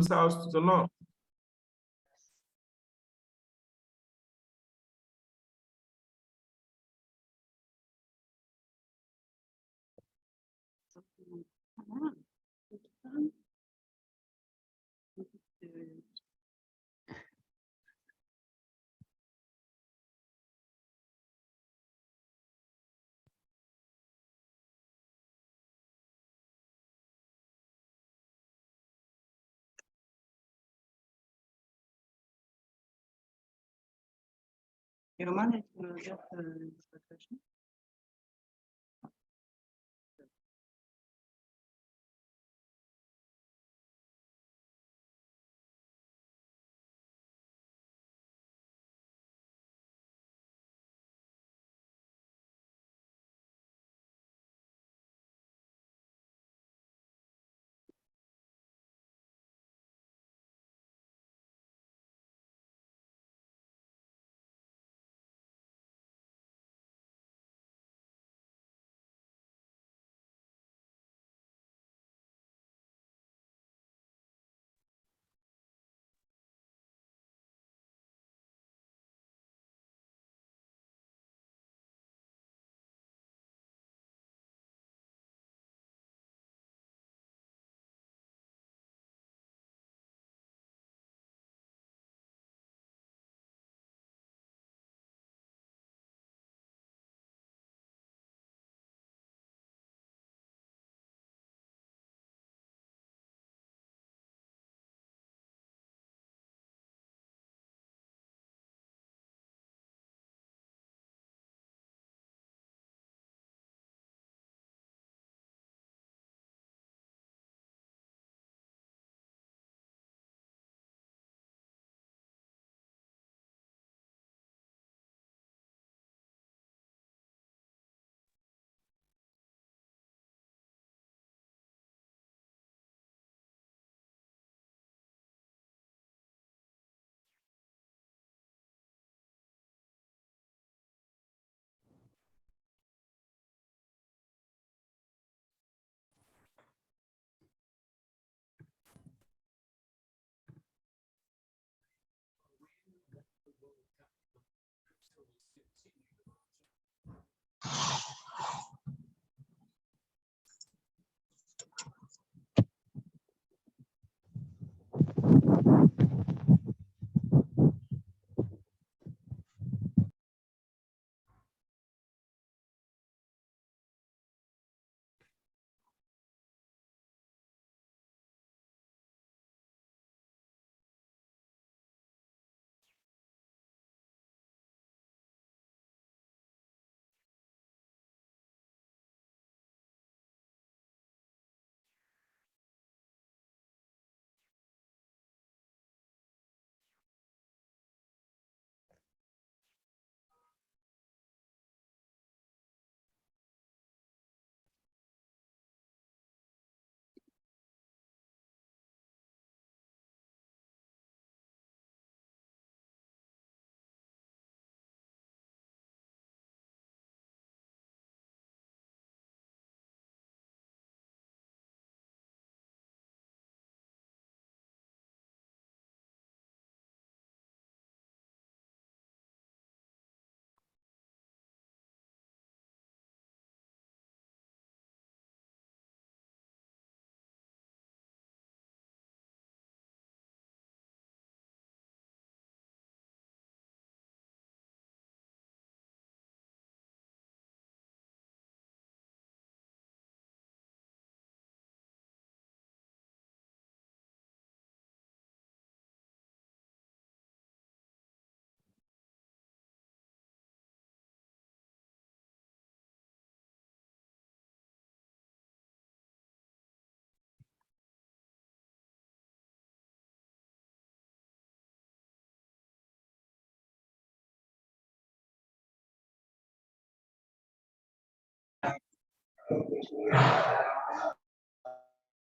south to the north. You managed to get the quotation?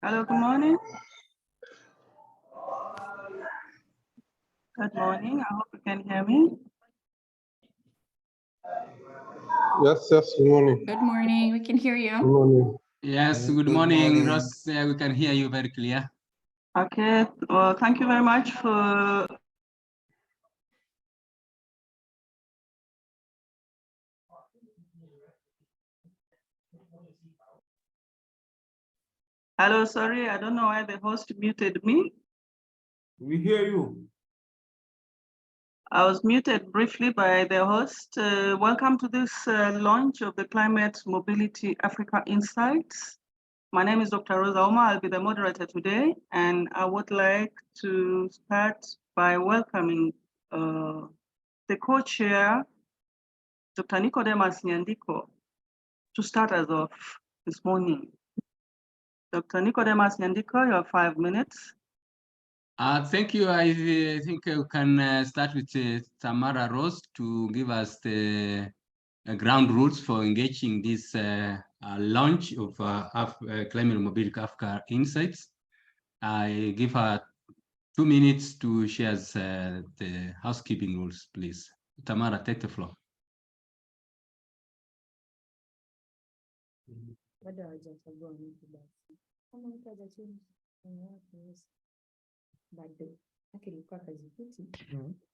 Hello, good morning. Good morning. I hope you can hear me. Yes, good morning. Good morning. We can hear Good you. morning. Yes, good Good morning, morning. Ross. We can hear you very clear. Okay, well, thank you very much for hello, sorry, I don't know why the host muted me. We hear you. I was muted briefly by the host. Welcome to this launch of the Climate Mobility Africa Insights. My name is Dr. Rosa Oma. I'll be the moderator today, and I would like to start by welcoming the co-chair, Dr. Nicodemus Nyandiko, to start us off this morning. Dr. Nicodemus Nyandiko, you have 5 minutes. Thank you. I think we can start with Tamara Rose to give us the ground rules for engaging this launch of Climate Mobility Africa Insights. I give her 2 minutes to share the housekeeping rules, please. Tamara, take the floor.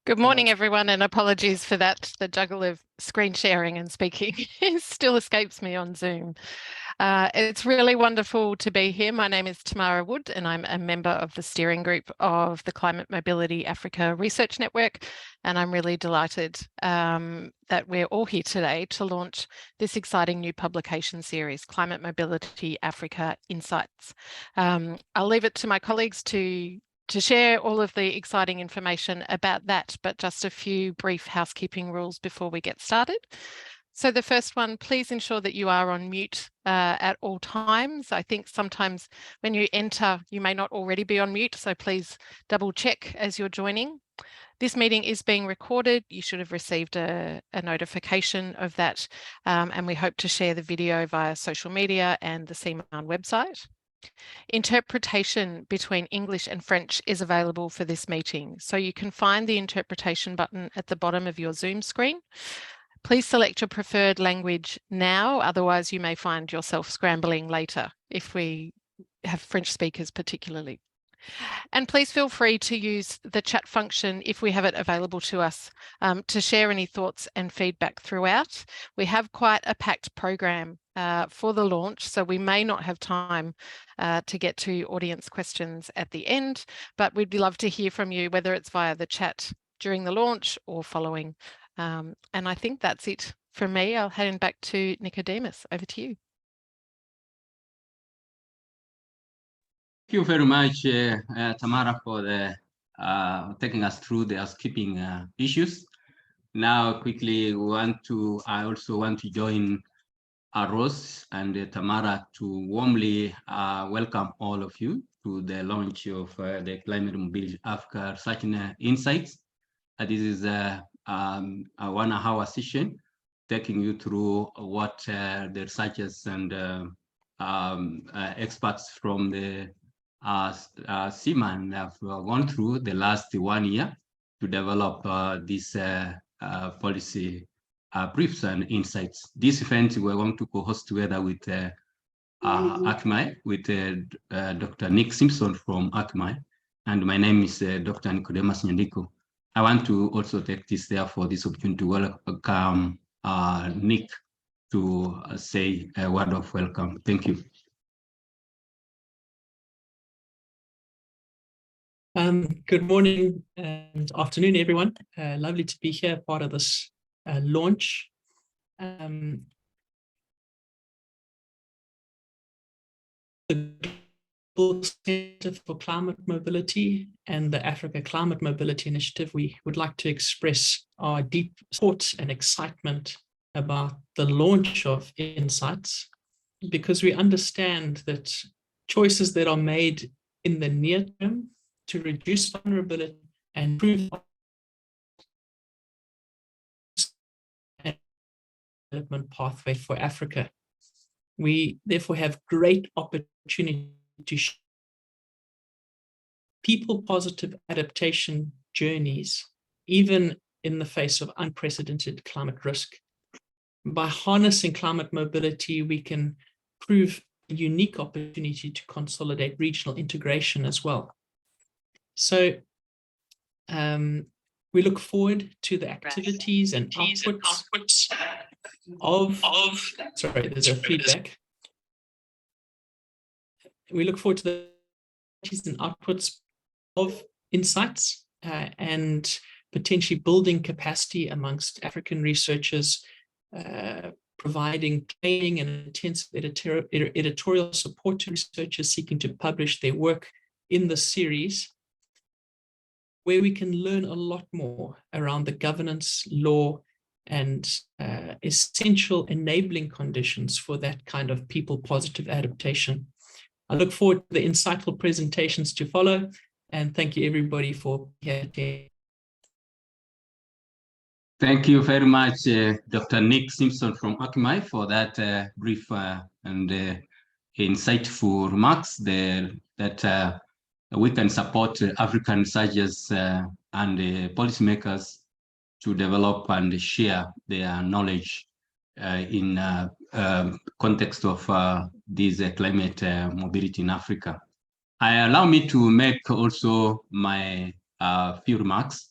Good morning, everyone, and apologies for that. The juggle of screen sharing and speaking still escapes me on Zoom. It's really wonderful to be here. My name is Tamara Wood, and I'm a member of the steering group of the Climate Mobility Africa Research Network. And I'm really delighted that we're all here today to launch this exciting new publication series, Climate Mobility Africa Insights. I'll leave it to my colleagues to share all of the exciting information about that, but just a few brief housekeeping rules before we get started. So the first one, please ensure that you are on mute at all times. I think sometimes when you enter, you may not already be on mute, so please double check as you're joining. This meeting is being recorded. You should have received a notification of that, and we hope to share the video via social media and the CMAN website. Interpretation between English and French is available for this meeting, so you can find the interpretation button at the bottom of your Zoom screen. Please select your preferred language now, otherwise you may find yourself scrambling later if we have French speakers particularly. And please feel free to use the chat function if we have it available to us to share any thoughts and feedback throughout. We have quite a packed program for the launch, so we may not have time to get to audience questions at the end, but we'd love to hear from you, whether it's via the chat during the launch or following. And I think that's it from me. I'll hand back to Nicodemus. Over to you. Thank you very much, Tamara, for the taking us through the housekeeping issues. Now, quickly, I also want to join Rose and Tamara to warmly welcome all of you to the launch of the Climate Mobility Africa Research Insights. This is a 1-hour session taking you through what the researchers and experts from the CMAN have gone through the last 1 year to develop these policy briefs and insights. This event we're going to co-host together with ACMI, with Dr. Nick Simpson from ACMI, and my name is Dr. Nicodemus Nyandiko. I want to also take this opportunity to welcome Nick to say a word of welcome. Thank you. Good morning and afternoon, everyone. Lovely to be here, part of this launch. The Global Center for Climate Mobility and the Africa Climate Mobility Initiative, we would like to express our deep support and excitement about the launch of Insights, because we understand that choices that are made in the near term to reduce vulnerability and improve development pathway for Africa. We therefore have great opportunity to show people-positive adaptation journeys, even in the face of unprecedented climate risk. By harnessing climate mobility, we can prove a unique opportunity to consolidate regional integration as well. So we look forward to the activities and outputs of, sorry, there's a feedback. We look forward to the activities and outputs of insights and potentially building capacity amongst African researchers, providing training and intensive editorial support to researchers seeking to publish their work in the series, where we can learn a lot more around the governance, law, and essential enabling conditions for that kind of people-positive adaptation. I look forward to the insightful presentations to follow, and thank you everybody for here. Thank you very much, Dr. Nick Simpson from Akamai, for that brief and insightful remarks that we can support African researchers and policymakers to develop and share their knowledge in context of this climate mobility in Africa. Allow me to make also my few remarks.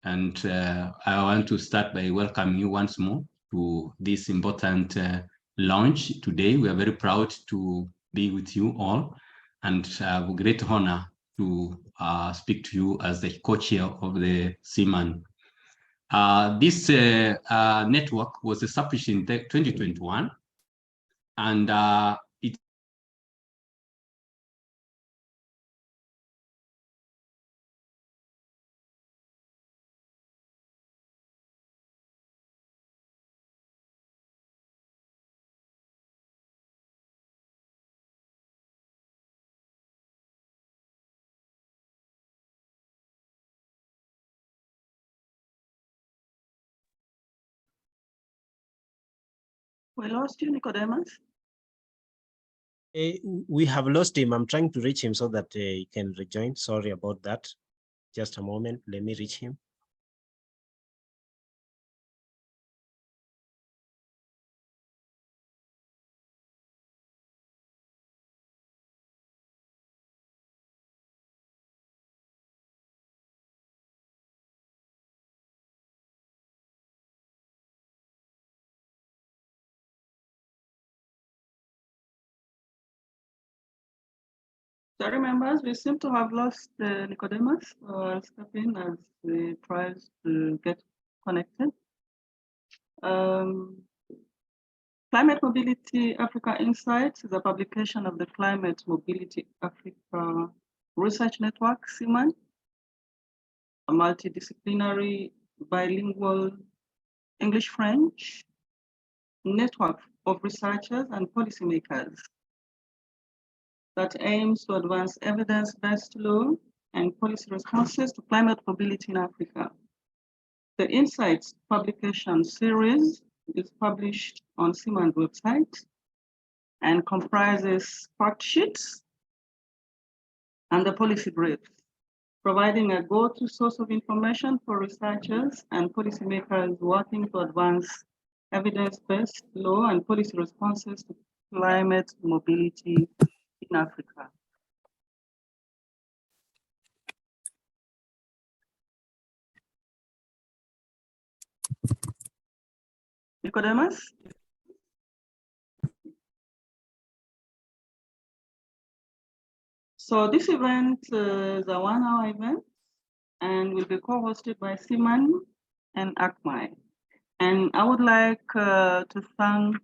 And I want to start by welcoming you once more to this important launch today. We are very proud to be with you all, and have a great honor to speak to you as the co-chair of the CMAN. This network was established in 2021, and it We lost you, Nicodemus. We have lost him. I'm trying to reach him so that he can rejoin. Sorry about that. Just a moment. Let me reach him. Sorry, members, we seem to have lost Nicodemus. I'll step in as he tries to get connected. Climate Mobility Africa Insights is a publication of the Climate Mobility Africa Research Network, CMAN, a multidisciplinary bilingual English-French network of researchers and policymakers that aims to advance evidence-based law and policy responses to climate mobility in Africa. The Insights publication series is published on CMAN's website and comprises fact sheets and the policy brief, providing a go-to source of information for researchers and policymakers working to advance evidence-based law and policy responses to climate mobility in Africa. Nicodemus? So this event is a 1-hour event and will be co-hosted by CMAN and Akamai. And I would like to thank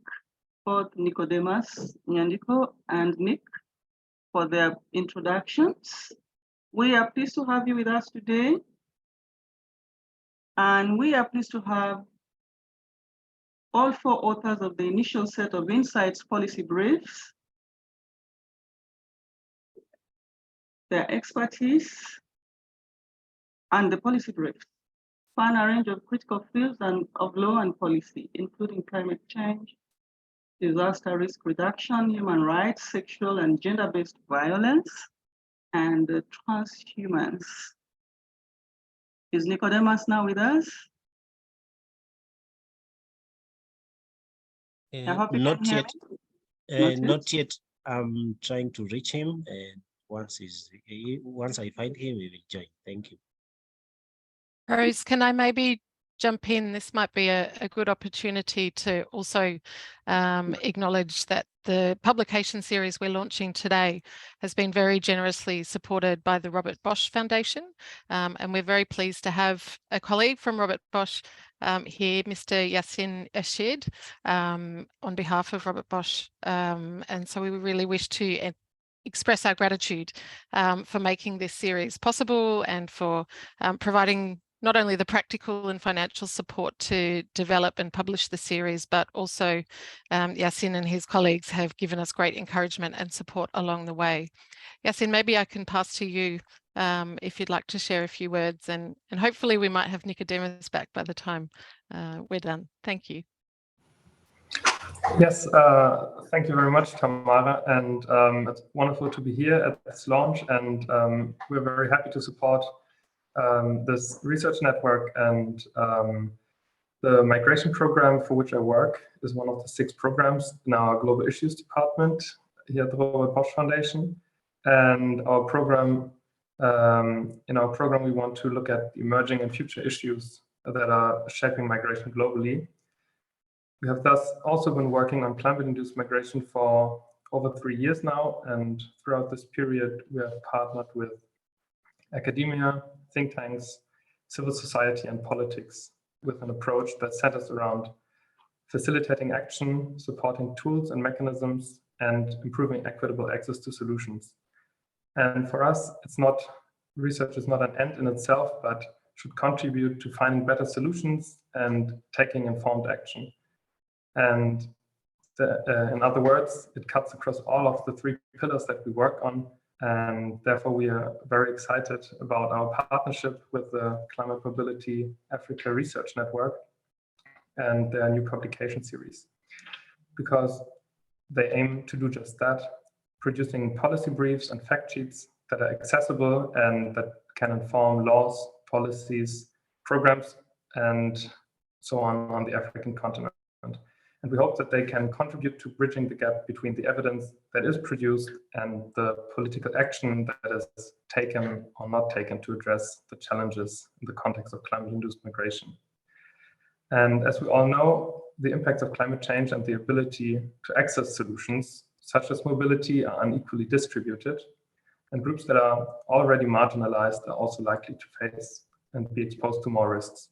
both Nicodemus Nyandiko and Nick for their introductions. We are pleased to have you with us today. And we are pleased to have all 4 authors of the initial set of Insights policy briefs, their expertise, and the policy briefs span a range of critical fields of law and policy, including climate change, disaster risk reduction, human rights, sexual and gender-based violence, and transhumans. Is Nicodemus now with us? I hope you Not can hear yet. me. Not yet. I'm trying to reach him. once I find him, we will join. Thank you. Rose, can I maybe jump in? This might be a good opportunity to also acknowledge that the publication series we're launching today has been very generously supported by the Robert Bosch Foundation. And we're very pleased to have a colleague from Robert Bosch here, Mr. Yassin Ashid, on behalf of Robert Bosch. And so we really wish to express our gratitude for making this series possible and for providing not only the practical and financial support to develop and publish the series, but also Yassin and his colleagues have given us great encouragement and support along the way. Yassin, maybe I can pass to you if you'd like to share a few words, and hopefully we might have Nicodemus back by the time we're done. Thank you. Yes, thank you very much, Tamara, and it's wonderful to be here at this launch, and we're very happy to support this research network, and the migration program for which I work is one of the 6 programs in our Global Issues Department here at the Robert Bosch Foundation. And our program, in our program, we want to look at emerging and future issues that are shaping migration globally. We have thus also been working on climate-induced migration for over 3 years now, and throughout this period, we have partnered with academia, think tanks, civil society, and politics with an approach that centers around facilitating action, supporting tools and mechanisms, and improving equitable access to solutions. And for us, research is not an end in itself, but should contribute to finding better solutions and taking informed action. And in other words, it cuts across all of the 3 pillars that we work on. And therefore, we are very excited about our partnership with the Climate Mobility Africa Research Network and their new publication series, because they aim to do just that, producing policy briefs and fact sheets that are accessible and that can inform laws, policies, programs, and so on the African continent. And we hope that they can contribute to bridging the gap between the evidence that is produced and the political action that is taken or not taken to address the challenges in the context of climate-induced migration. And as we all know, the impacts of climate change and the ability to access solutions, such as mobility, are unequally distributed, and groups that are already marginalized are also likely to face and be exposed to more risks.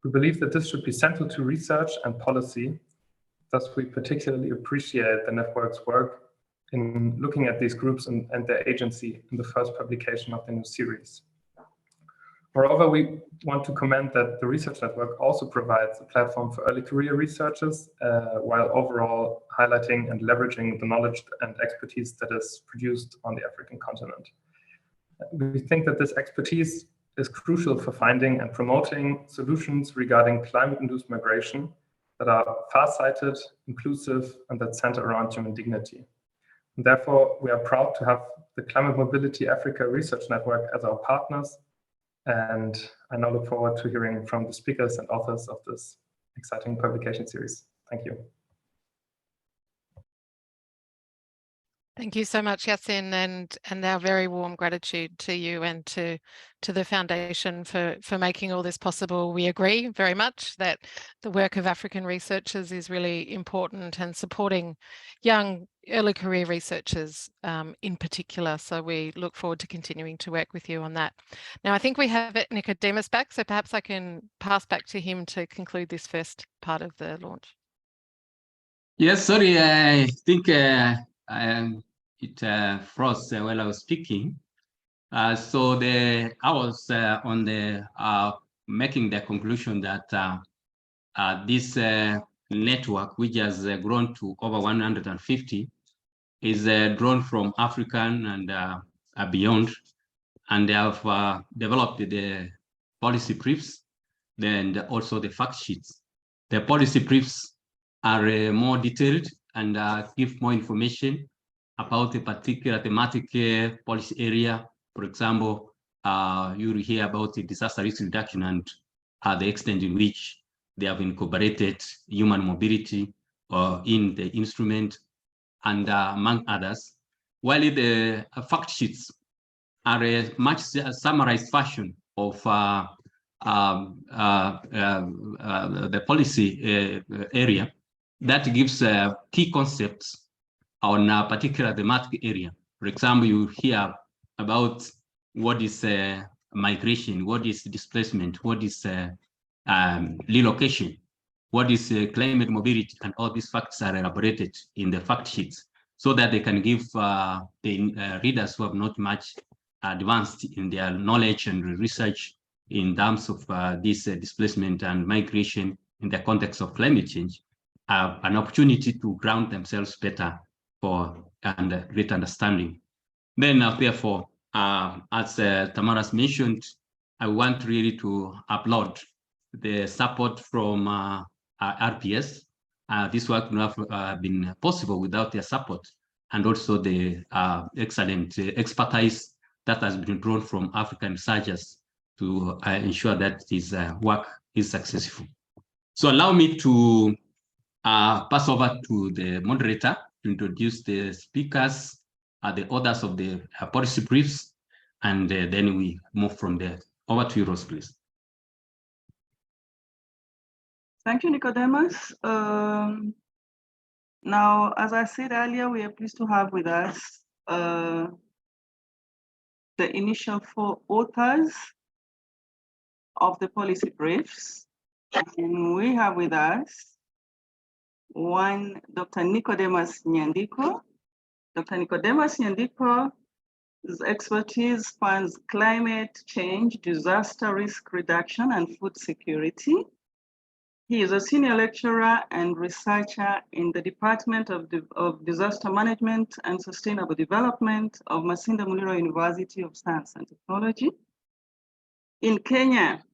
We believe that this should be central to research and policy. Thus, we particularly appreciate the network's work in looking at these groups and their agency in the first publication of the new series. Moreover, we want to commend that the research network also provides a platform for early career researchers, while overall highlighting and leveraging the knowledge and expertise that is produced on the African continent. We think that this expertise is crucial for finding and promoting solutions regarding climate-induced migration that are far-sighted, inclusive, and that center around human dignity. And therefore, we are proud to have the Climate Mobility Africa Research Network as our partners, and I now look forward to hearing from the speakers and authors of this exciting publication series. Thank you. Thank you so much, Yassin, and our very warm gratitude to you and to the Foundation for making all this possible. We agree very much that the work of African researchers is really important, and supporting young early career researchers in particular. So we look forward to continuing to work with you on that. Now, I think we have Nicodemus back, so perhaps I can pass back to him to conclude this first part of the launch. Yes, sorry, I think it froze while I was speaking. So I was on the making the conclusion that this network, which has grown to over 150, is drawn from African and beyond, and they have developed the policy briefs, then also the fact sheets. The policy briefs are more detailed and give more information about a particular thematic policy area. For example, you will hear about the disaster risk reduction and the extent in which they have incorporated human mobility in the instrument, and among others. while the fact sheets are a much summarized version of the policy area that gives key concepts on particular thematic area. For example, you hear about what is migration, what is displacement, what is relocation, what is climate mobility, and all these facts are elaborated in the fact sheets so that they can give the readers who have not much advanced in their knowledge and research in terms of this displacement and migration in the context of climate change, an opportunity to ground themselves better for and great understanding. Then, therefore, as Tamara's mentioned, I want really to applaud the support from RPS. This work would have been possible without their support, and also the excellent expertise that has been drawn from African researchers to ensure that this work is successful. So allow me to pass over to the moderator to introduce the speakers, the authors of the policy briefs, and then we move from there. Over to you, Rose, please. Thank you, Nicodemus. Now, as I said earlier, we are pleased to have with us the initial 4 authors of the policy briefs. And we have with us one, Dr. Nicodemus Nyandiko. Dr. Nicodemus Nyandiko's expertise spans climate change, disaster risk reduction, and food security. He is a senior lecturer and researcher in the Department of Disaster Management and Sustainable Development of Masinde Muliro University of Science and Technology. In Kenya,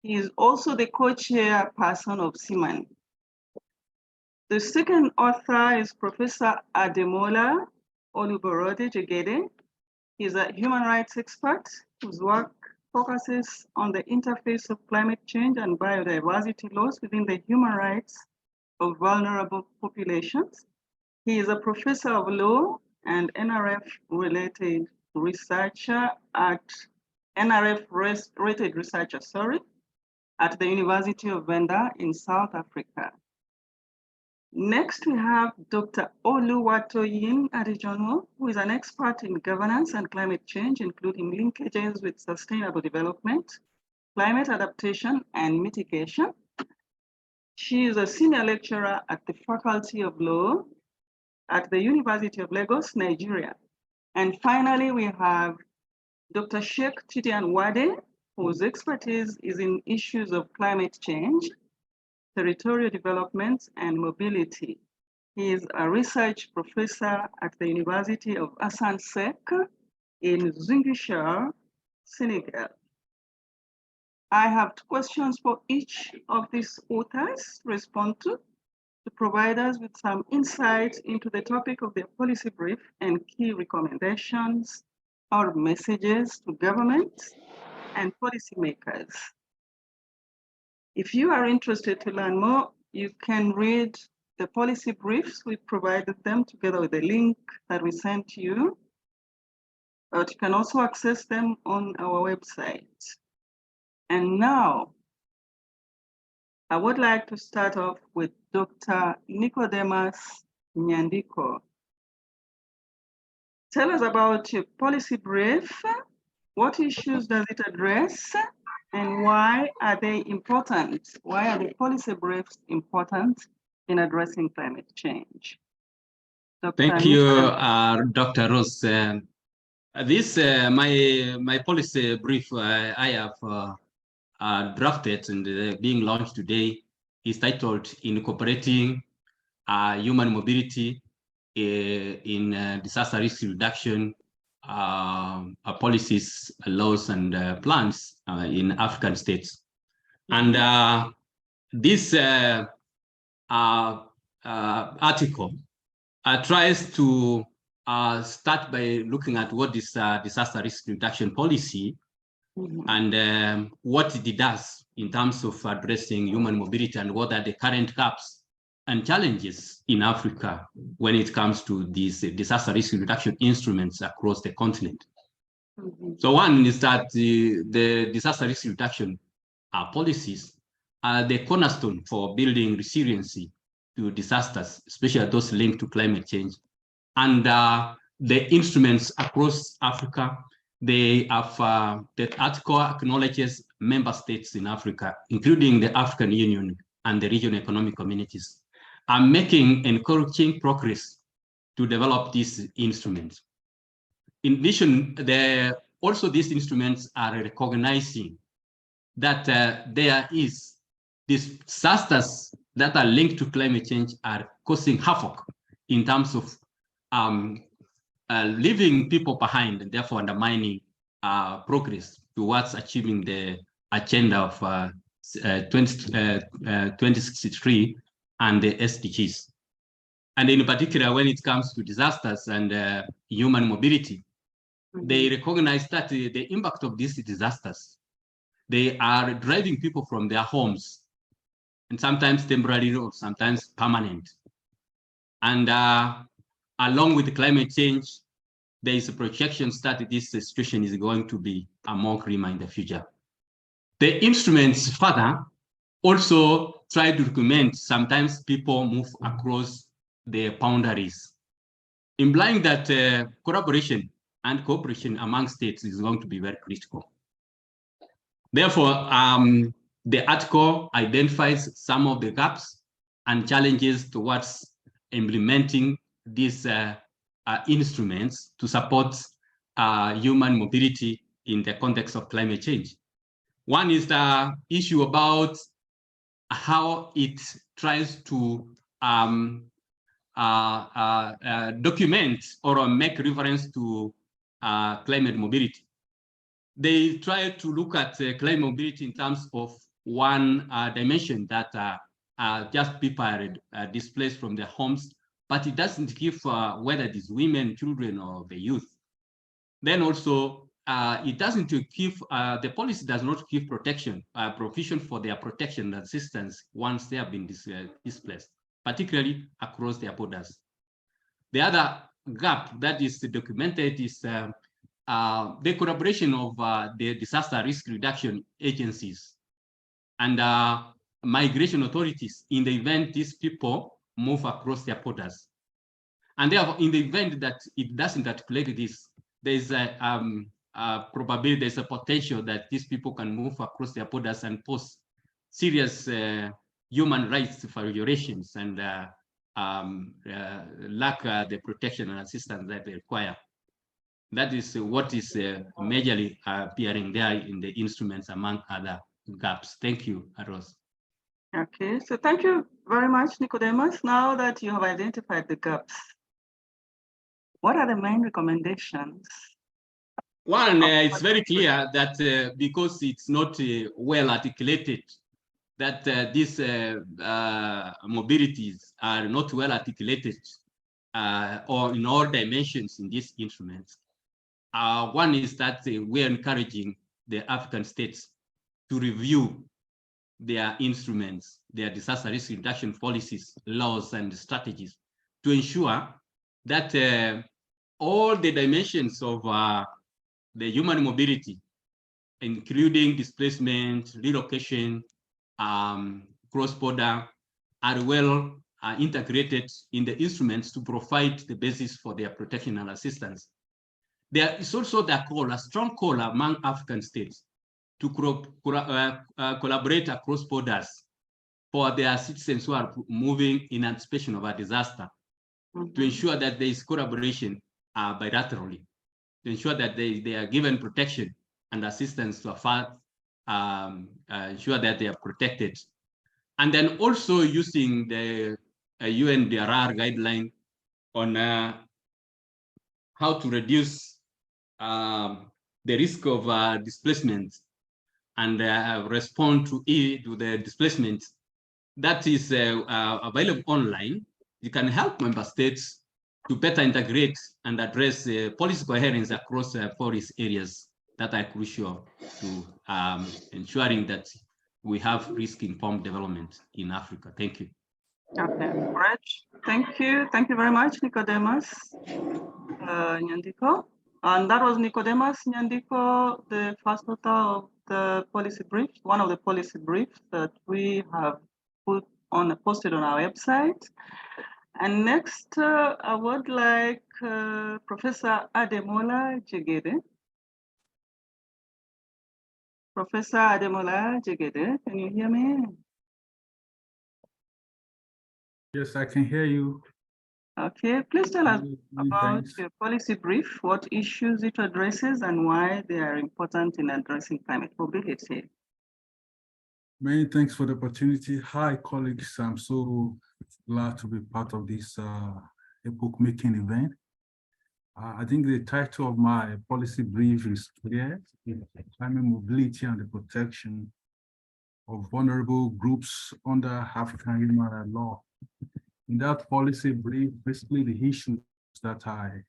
he is also the co-chairperson of CIMAN. The second author is Professor Ademola Oluborode Jegede. He is a human rights expert whose work focuses on the interface of climate change and biodiversity laws within the human rights of vulnerable populations. He is a professor of law and NRF-related researcher at NRF-rated researcher, at the University of Venda in South Africa. Next, we have Dr. Oluwatoyin Adejono, who is an expert in governance and climate change, including linkages with sustainable development, climate adaptation, and mitigation. She is a senior lecturer at the Faculty of Law at the University of Lagos, Nigeria. And finally, we have Dr. Sheikh Tidiane Wade, whose expertise is in issues of climate change, territorial development, and mobility. He is a research professor at the University of Assane Seck in Ziguinchor, Senegal. I have 2 questions for each of these authors to respond to provide us with some insights into the topic of their policy brief and key recommendations or messages to governments and policymakers. If you are interested to learn more, you can read the policy briefs. We provided them together with the link that we sent you, but you can also access them on our website. And now, I would like to start off with Dr. Nicodemus Nyandiko. Tell us about your policy brief. What issues does it address? And why are they important? Why are the policy briefs important in addressing climate change? Thank you, Dr. Rose. This my policy brief I have drafted and being launched today is titled "Incorporating Human Mobility in Disaster Risk Reduction Policies, Laws, and Plans in African States." And this article tries to start by looking at what is disaster risk reduction policy and what it does in terms of addressing human mobility and what are the current gaps and challenges in Africa when it comes to these disaster risk reduction instruments across the continent. So one is that the disaster risk reduction policies are the cornerstone for building resiliency to disasters, especially those linked to climate change. And the instruments across Africa, they have, that article acknowledges member states in Africa, including the African Union and the regional economic communities, are making encouraging progress to develop these instruments. In addition, also these instruments are recognizing that there is these disasters that are linked to climate change are causing havoc in terms of leaving people behind and therefore undermining progress towards achieving the agenda of 2063 and the SDGs. And in particular, when it comes to disasters and human mobility, they recognize that the impact of these disasters, they are driving people from their homes, and sometimes temporary or sometimes permanent. And along with the climate change, there is a projection that this situation is going to be more grimmer in the future. The instruments further also try to document sometimes people move across the boundaries, implying that collaboration and cooperation among states is going to be very critical. Therefore, the article identifies some of the gaps and challenges towards implementing these instruments to support human mobility in the context of climate change. One is the issue about how it tries to document or make reference to climate mobility. They try to look at climate mobility in terms of one dimension that just people are displaced from their homes, but it doesn't give whether it is women, children, or the youth. Then also, it doesn't give, the policy does not give protection, provision for their protection and assistance once they have been displaced, particularly across their borders. The other gap that is documented is the collaboration of the disaster risk reduction agencies and migration authorities in the event these people move across their borders. And therefore, in the event that it doesn't articulate this, there's a probability, there's a potential that these people can move across their borders and pose serious human rights violations and lack the protection and assistance that they require. That is what is majorly appearing there in the instruments, among other gaps. Thank you, Rose. Okay, so thank you very much, Nicodemus. Now that you have identified the gaps, what are the main recommendations? One, it's very clear that because it's not well articulated, that these mobilities are not well articulated or in all dimensions in these instruments. One is that we're encouraging the African states to review their instruments, their disaster risk reduction policies, laws, and strategies to ensure that all the dimensions of the human mobility, including displacement, relocation, cross-border, are well integrated in the instruments to provide the basis for their protection and assistance. There is also a strong call among African states to collaborate across borders for their citizens who are moving in anticipation of a disaster, to ensure that there is collaboration bilaterally, to ensure that they are given protection and assistance to ensure that they are protected. And then also using the UNDRR guideline on how to reduce the risk of displacement and respond to the displacement that is available online. You can help member states to better integrate and address policy coherence across forest areas that are crucial to ensuring that we have risk-informed development in Africa. Thank you. Okay, right. Thank you. Thank you very much, Nicodemus Nyandiko. And that was Nicodemus Nyandiko, the first author of the policy brief, one of the policy briefs that we have posted on our website. And next, I would like Professor Ademola Jegede. Professor Ademola Jegede, can you hear me? Yes, I can hear you. Okay, please tell us Many about thanks. your policy brief, what issues it addresses and why they are important in addressing climate mobility. Many thanks for the opportunity. Hi, colleagues. I'm so glad to be part of this epoch-making event. I think the title of my policy brief is clear: climate mobility and the protection of vulnerable groups under African human rights law. In that policy brief, basically the issues that I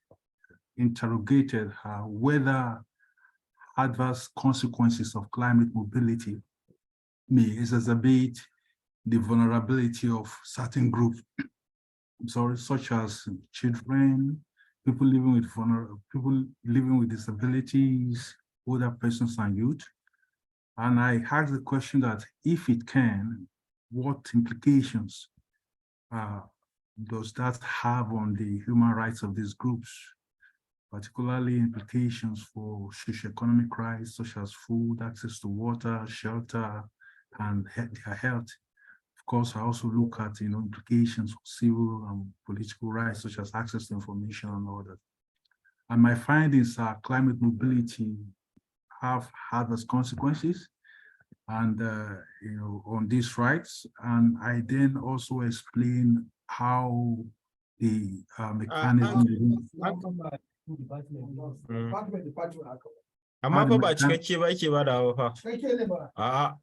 interrogated are whether adverse consequences of climate mobility may exacerbate the vulnerability of certain groups, such as children, people living with disabilities, older persons and youth. And I asked the question that if it can, what implications does that have on the human rights of these groups, particularly implications for socioeconomic rights such as food, access to water, shelter, and their health. Of course, I also look at implications for civil and political rights such as access to information and all that. And my findings are climate mobility have adverse consequences and on these rights. And I then also explain how the mechanism Amma fa ba cikakke ba ke badawa fa. A'a.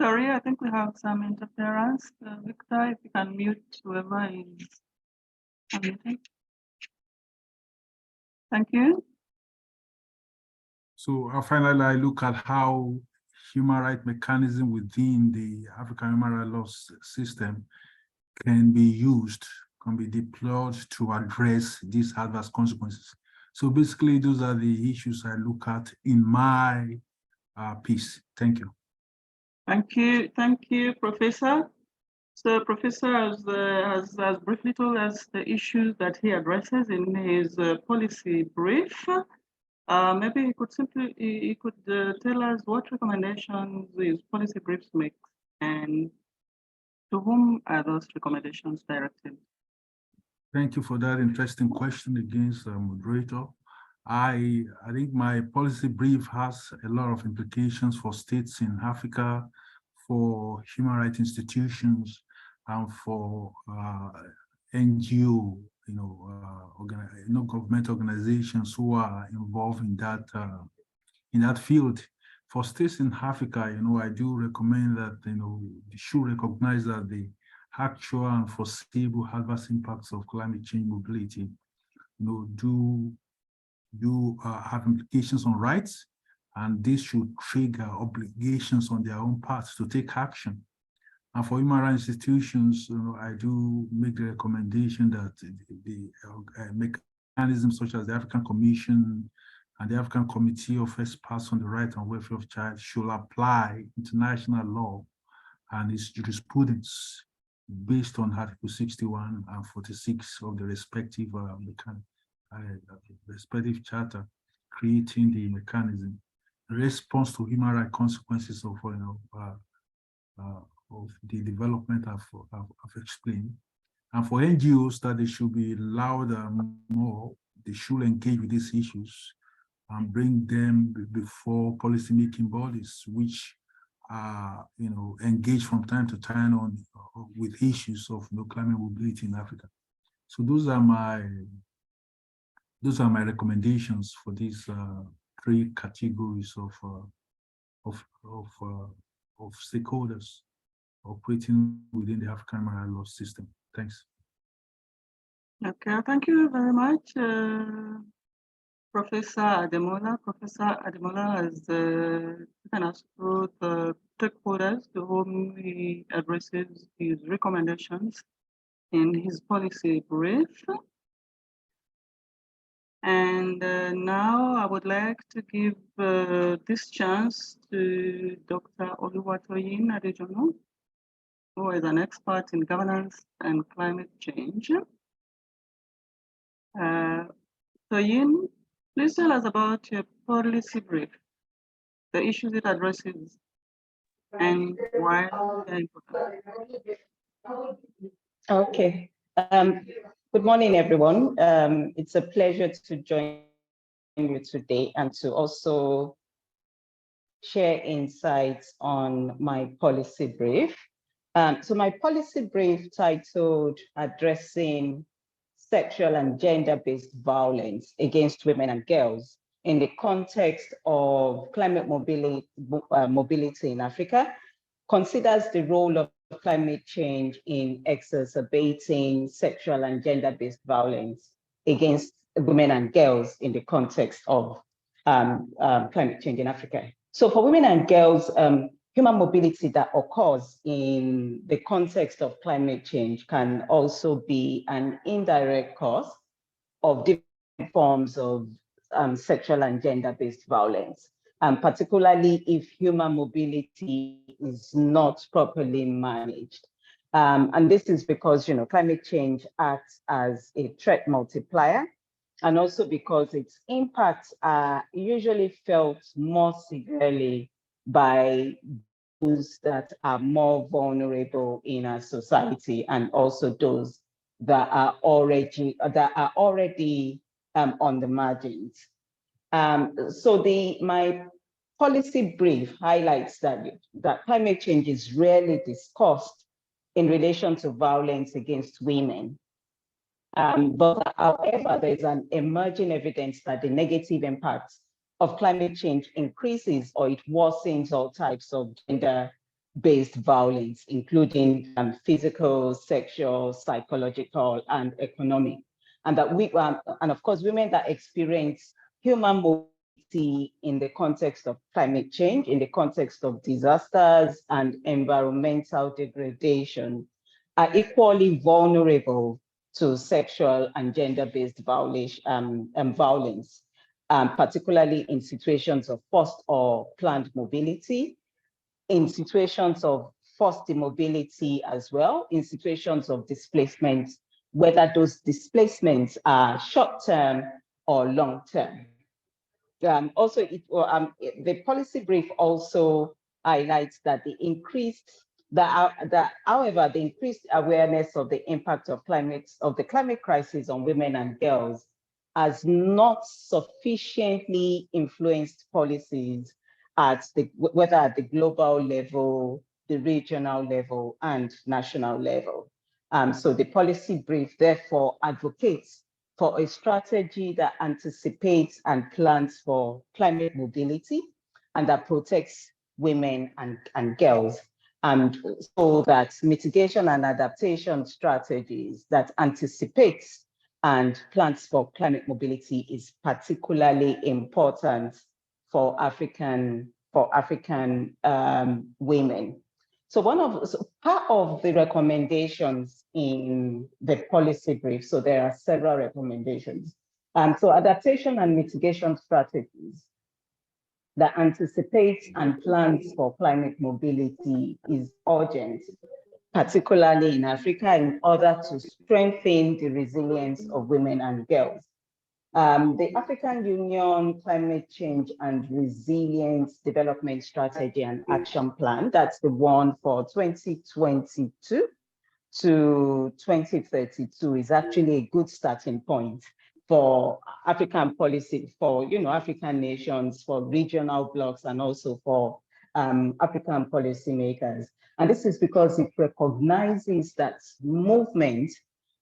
Sorry, I think we have some interference. Victor, if you can mute whoever is unmuting. Thank you. So finally, I look at how human rights mechanism within the African human rights law system can be used, can be deployed to address these adverse consequences. So basically, those are the issues I look at in my piece. Thank you. Thank you, Professor. So Professor has briefly told us the issues that he addresses in his policy brief. Maybe he could tell us what recommendations his policy briefs make and to whom are those recommendations directed? Thank you for that interesting question against moderator. I think my policy brief has a lot of implications for states in Africa, for human rights institutions, and for NGO, government organizations who are involved in that field. For states in Africa, I do recommend that they should recognize that the actual and foreseeable adverse impacts of climate change mobility, do have implications on rights, and this should trigger obligations on their own parts to take action. And for human rights institutions, I do make the recommendation that the mechanisms such as the African Commission and the African Committee of Experts on the Right and Welfare of Child should apply international law and its jurisprudence based on Article 61 and 46 of the respective charter, creating the mechanism in response to human rights consequences of the development I've explained. And for NGOs, that they should be louder more, they should engage with these issues and bring them before policymaking bodies, which are engaged from time to time with issues of climate mobility in Africa. So those are my recommendations for these three categories of stakeholders operating within the African human rights law system. Thanks. Okay, thank you very much, Professor Ademola. Professor Ademola has taken us through the stakeholders to whom he addresses his recommendations in his policy brief. And now I would like to give this chance to Dr. Oluwatoyin Adejono, who is an expert in governance and climate change. Toyin, please tell us about your policy brief, the issues it addresses, and why they're important. Okay. Good morning, everyone. It's a pleasure to join you today and to also share insights on my policy brief. So my policy brief titled Addressing Sexual and Gender-Based Violence Against Women and Girls in the context of climate mobility in Africa considers the role of climate change in exacerbating sexual and gender-based violence against women and girls in the context of climate change in Africa. So for women and girls, human mobility that occurs in the context of climate change can also be an indirect cause of different forms of sexual and gender-based violence, particularly if human mobility is not properly managed. And this is because, climate change acts as a threat multiplier, and also because its impacts are usually felt more severely by those that are more vulnerable in our society, and also those that are already on the margins. So my policy brief highlights that climate change is rarely discussed in relation to violence against women. But however, there's an emerging evidence that the negative impacts of climate change increases or it worsens all types of gender-based violence, including physical, sexual, psychological, and economic. And that and of course, women that experience human mobility in the context of climate change, in the context of disasters and environmental degradation, are equally vulnerable to sexual and gender-based violence, particularly in situations of forced or planned mobility, in situations of forced immobility as well, in situations of displacement, whether those displacements are short-term or long-term. Also, the policy brief also highlights that however, the increased awareness of the impact of the climate crisis on women and girls has not sufficiently influenced policies whether at the global level, the regional level, and national level. So the policy brief therefore advocates for a strategy that anticipates and plans for climate mobility and that protects women and girls. So that mitigation and adaptation strategies that anticipates and plans for climate mobility is particularly important for African women. So part of the recommendations in the policy brief, so there are several recommendations. So adaptation and mitigation strategies that anticipates and plans for climate mobility is urgent, particularly in Africa, in order to strengthen the resilience of women and girls. The African Union Climate Change and Resilience Development Strategy and Action Plan, that's the one for 2022 to 2032, is actually a good starting point for African policy, for African nations, for regional blocs, and also for African policymakers. And this is because it recognizes that movement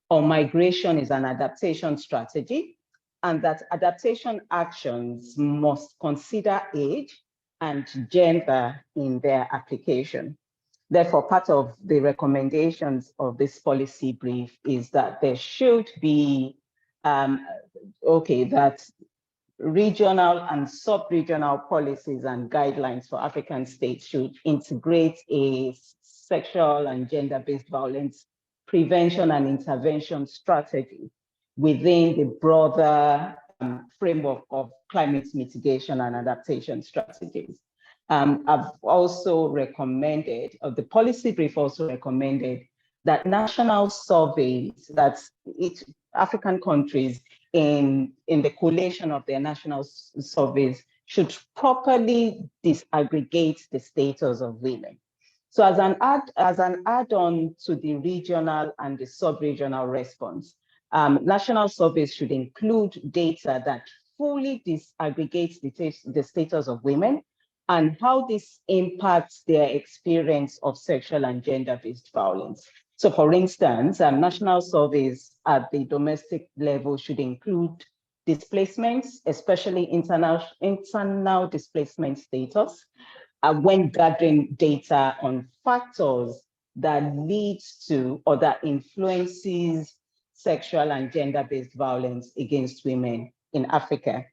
or migration is an adaptation strategy, and that adaptation actions must consider age and gender in their application. Therefore, part of the recommendations of this policy brief is that there should be, that regional and sub-regional policies and guidelines for African states should integrate a sexual and gender-based violence prevention and intervention strategy within the broader framework of climate mitigation and adaptation strategies. I've also recommended, or the policy brief also recommended, that national surveys, that each African countries in the collation of their national surveys should properly disaggregate the status of women. So as an add-on to the regional and the sub-regional response, national surveys should include data that fully disaggregates the status of women and how this impacts their experience of sexual and gender-based violence. So for instance, national surveys at the domestic level should include displacements, especially internal displacement status, when gathering data on factors that leads to or that influences sexual and gender-based violence against women in Africa.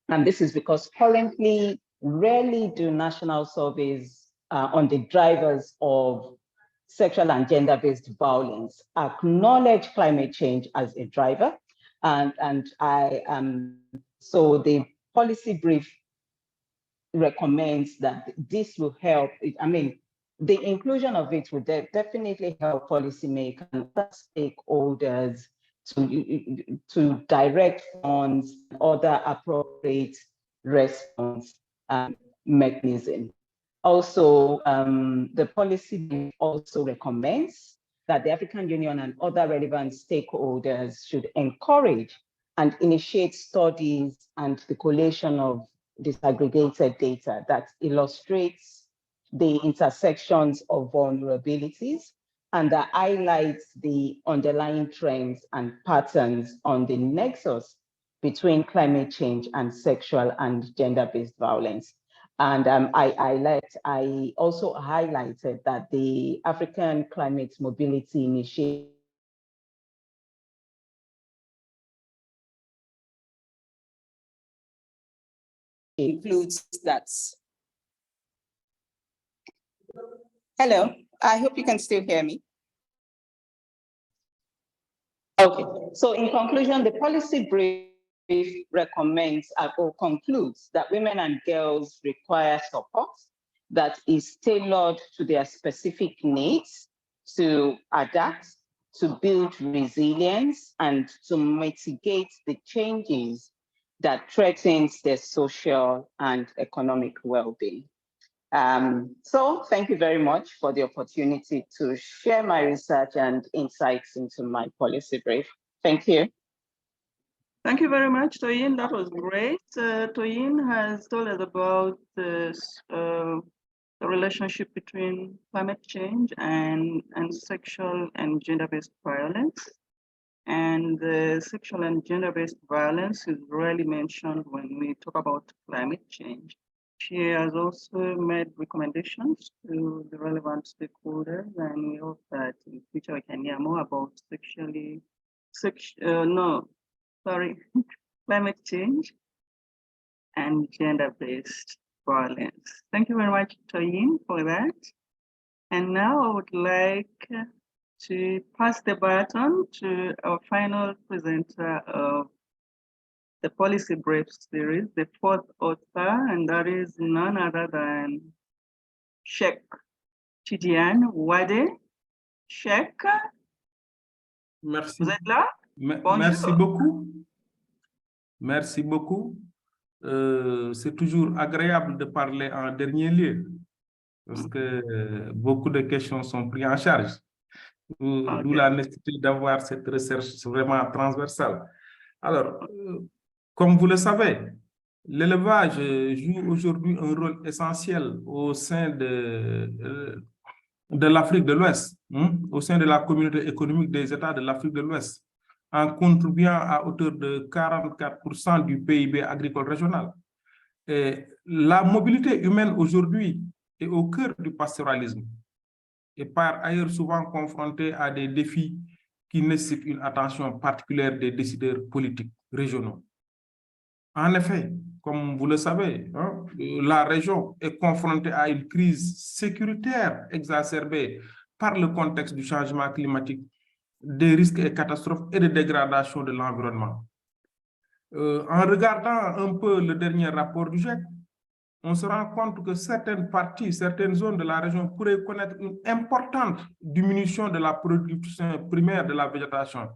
And this is because currently, rarely do national surveys on the drivers of sexual and gender-based violence acknowledge climate change as a driver. So the policy brief recommends that this will help. The inclusion of it would definitely help policymakers and other stakeholders to direct funds and other appropriate response mechanism. Also, the policy also recommends that the African Union and other relevant stakeholders should encourage and initiate studies and the collation of disaggregated data that illustrates the intersections of vulnerabilities and that highlights the underlying trends and patterns on the nexus between climate change and sexual and gender-based violence. And I also highlighted that the African Climate Mobility Initiative includes that. Hello, I hope you can still hear me. Okay, so in conclusion, the policy brief recommends or concludes that women and girls require support that is tailored to their specific needs to adapt, to build resilience, and to mitigate the changes that threatens their social and economic well-being. So thank you very much for the opportunity to share my research and insights into my policy brief. Thank you. Thank you very much, Toyin. That was great. Toyin has told us about the relationship between climate change and sexual and gender-based violence. And sexual and gender-based violence is rarely mentioned when we talk about climate change. She has also made recommendations to the relevant stakeholders, and we hope that in the future we can hear more about climate change and gender-based violence. Thank you very much, Toyin, for that. And now I would like to pass the baton to our final presenter of the policy brief series, the fourth author, and that is none other than Sheikh Tidiane Wade. Sheikh, Merci. Vous êtes là? Merci beaucoup. Merci beaucoup. C'est toujours agréable de parler en dernier lieu parce que beaucoup de questions sont prises en charge. D'où la nécessité d'avoir cette recherche vraiment transversale. Alors, comme vous le savez, l'élevage joue aujourd'hui un rôle essentiel au sein de l'Afrique de l'Ouest, au sein de la communauté économique des États de l'Afrique de l'Ouest, en contribuant à hauteur de 44% du PIB agricole régional. Et la mobilité humaine aujourd'hui est au cœur du pastoralisme et par ailleurs souvent confrontée à des défis qui nécessitent une attention particulière des décideurs politiques régionaux. En effet, comme vous le savez, hein, la région est confrontée à une crise sécuritaire exacerbée par le contexte du changement climatique, des risques et catastrophes et de dégradation de l'environnement. En regardant un peu le dernier rapport du GIEC, on se rend compte que certaines parties, certaines zones de la région pourraient connaître une importante diminution de la production primaire de la végétation,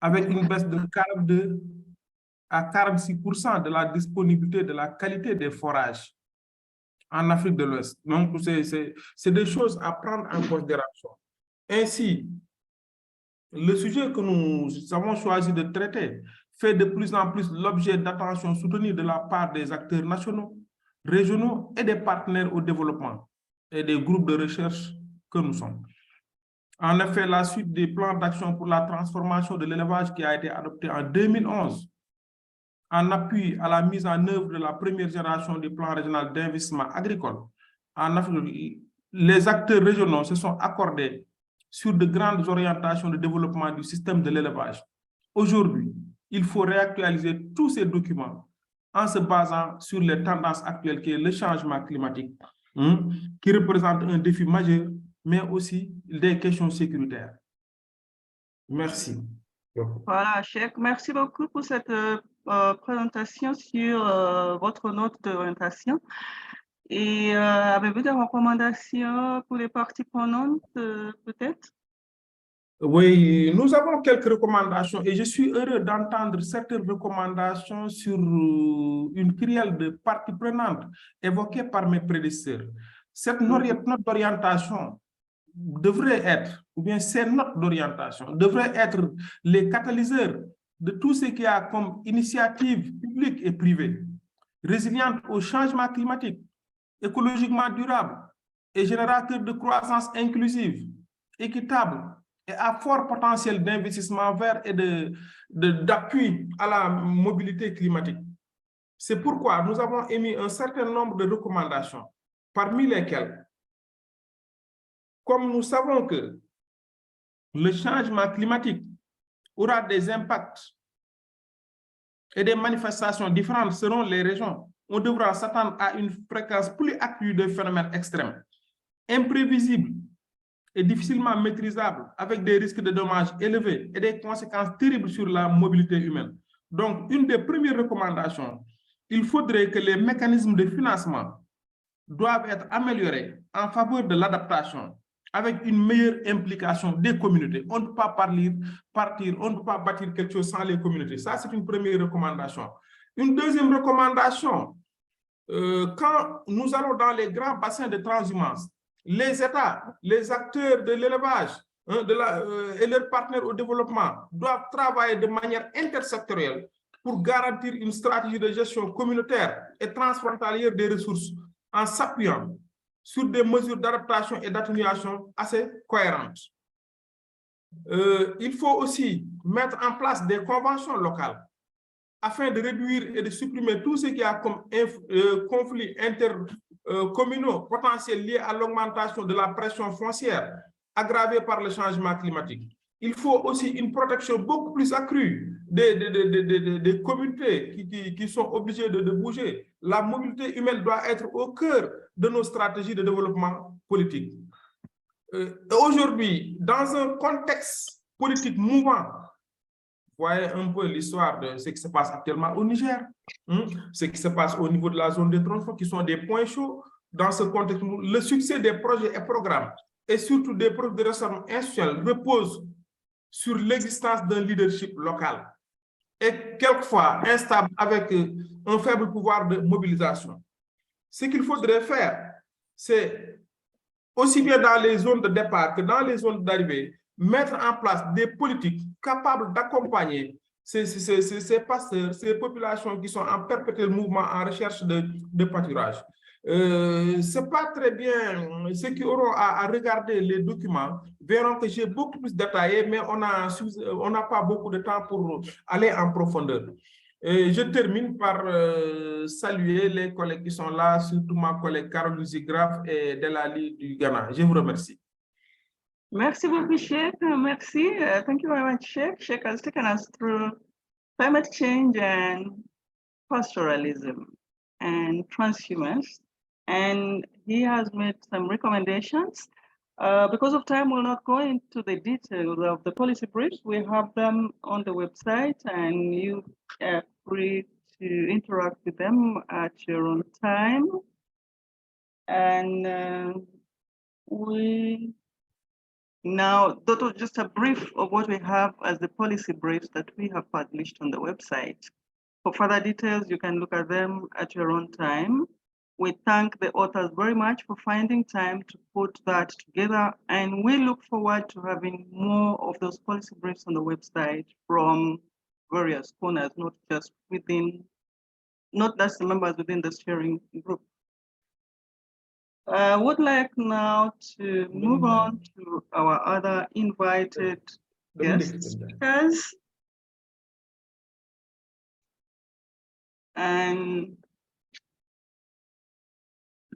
avec une baisse de 42 à 46% de la disponibilité de la qualité des forages en Afrique de l'Ouest. Donc, c'est des choses à prendre en considération. Ainsi, le sujet que nous avons choisi de traiter fait de plus en plus l'objet d'attention soutenue de la part des acteurs nationaux, régionaux et des partenaires au développement et des groupes de recherche que nous sommes. En effet, la suite des plans d'action pour la transformation de l'élevage qui a été adopté en 2011 en appui à la mise en œuvre de la première génération du plan régional d'investissement agricole, en Afrique, les acteurs régionaux se sont accordés sur de grandes orientations de développement du système de l'élevage. Aujourd'hui, il faut réactualiser tous ces documents en se basant sur les tendances actuelles qui est le changement climatique, qui représente un défi majeur, mais aussi des questions sécuritaires. Merci. Voilà, Cheikh, merci beaucoup pour cette présentation sur votre note d'orientation. Et avez-vous des recommandations pour les parties prenantes, peut-être? Oui, nous avons quelques recommandations et je suis heureux d'entendre certaines recommandations sur une crielle de parties prenantes évoquées par mes prédécesseurs. Cette note d'orientation devrait être, ou bien ces notes d'orientation devraient être les catalyseurs de tout ce qu'il y a comme initiative publique et privée, résiliente au changement climatique, écologiquement durable et générateur de croissance inclusive, équitable et à fort potentiel d'investissement vert et d'appui à la mobilité climatique. C'est pourquoi nous avons émis un certain nombre de recommandations, parmi lesquelles, comme nous savons que le changement climatique aura des impacts et des manifestations différentes selon les régions, on devra s'attendre à une fréquence plus accrue de phénomènes extrêmes, imprévisibles et difficilement maîtrisables, avec des risques de dommages élevés et des conséquences terribles sur la mobilité humaine. Donc, une des premières recommandations, il faudrait que les mécanismes de financement doivent être améliorés en faveur de l'adaptation, avec une meilleure implication des communautés. On ne peut pas partir, on ne peut pas bâtir quelque chose sans les communautés. Ça, c'est une première recommandation. Une deuxième recommandation, quand nous allons dans les grands bassins de transhumance, les États, les acteurs de l'élevage et leurs partenaires au développement doivent travailler de manière intersectorielle pour garantir une stratégie de gestion communautaire et transfrontalière des ressources en s'appuyant sur des mesures d'adaptation et d'atténuation assez cohérentes. Il faut aussi mettre en place des conventions locales afin de réduire et de supprimer tout ce qui a comme conflits intercommunaux potentiels liés à l'augmentation de la pression foncière aggravée par le changement climatique. Il faut aussi une protection beaucoup plus accrue des communautés qui sont obligées de bouger. La mobilité humaine doit être au cœur de nos stratégies de développement politique. Aujourd'hui, dans un contexte politique mouvant, vous voyez un peu l'histoire de ce qui se passe actuellement au Niger, ce qui se passe au niveau de la zone de transport, qui sont des points chauds. Dans ce contexte, le succès des projets et programmes, et surtout des projets de réforme institutionnelle, repose sur l'existence d'un leadership local et quelquefois instable avec un faible pouvoir de mobilisation. Ce qu'il faudrait faire, c'est aussi bien dans les zones de départ que dans les zones d'arrivée, mettre en place des politiques capables d'accompagner ces pasteurs, ces populations qui sont en perpétuel mouvement en recherche de pâturage. Ce n'est pas très bien, ceux qui auront à regarder les documents verront que j'ai beaucoup plus détaillé, mais on n'a pas beaucoup de temps pour aller en profondeur. Et je termine par saluer les collègues qui sont là, surtout ma collègue Caroline Zigraf et Delali du Ghana. Je vous remercie. Merci beaucoup, Cheikh. Merci. Thank you very much, Cheikh. Cheikh has taken us through climate change and pastoralism, and transhumance. And he has made some recommendations. Because of time, we'll not go into the details of the policy briefs. We have them on the website, and you are free to interact with them at your own time. And now, that was just a brief of what we have as the policy briefs that we have published on the website. For further details, you can look at them at your own time. We thank the authors very much for finding time to put that together, and we look forward to having more of those policy briefs on the website from various corners, not just the members within the steering group. I would like now to move on to our other invited guest speakers. And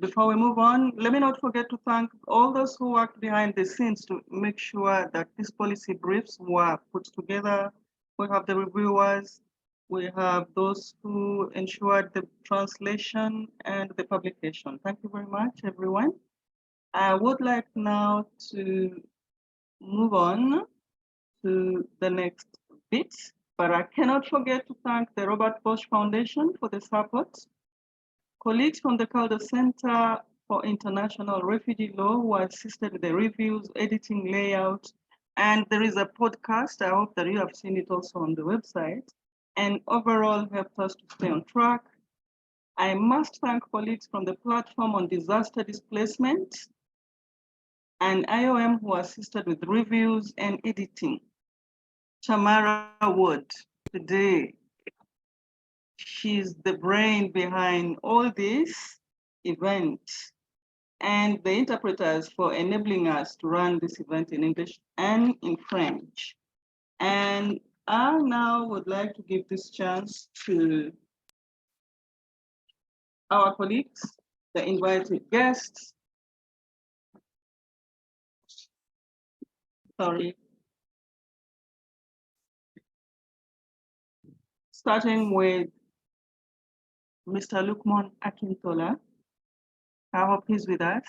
before we move on, let me not forget to thank all those who worked behind the scenes to make sure that these policy briefs were put together. We have the reviewers, we have those who ensured the translation and the publication. Thank you very much, everyone. I would like now to move on to the next bit, but I cannot forget to thank the Robert Bosch Foundation for the support, colleagues from the Calder Center for International Refugee Law who assisted with the reviews, editing, layout, and there is a podcast. I hope that you have seen it also on the website, and overall helped us to stay on track. I must thank colleagues from the Platform on Disaster Displacement and IOM who assisted with reviews and editing. Tamara Wood, today, she's the brain behind all this event, and the interpreters for enabling us to run this event in English and in French. And I now would like to give this chance to our colleagues, the invited guests. Sorry. Starting with Mr. Lukman Akintola. I hope he's with us.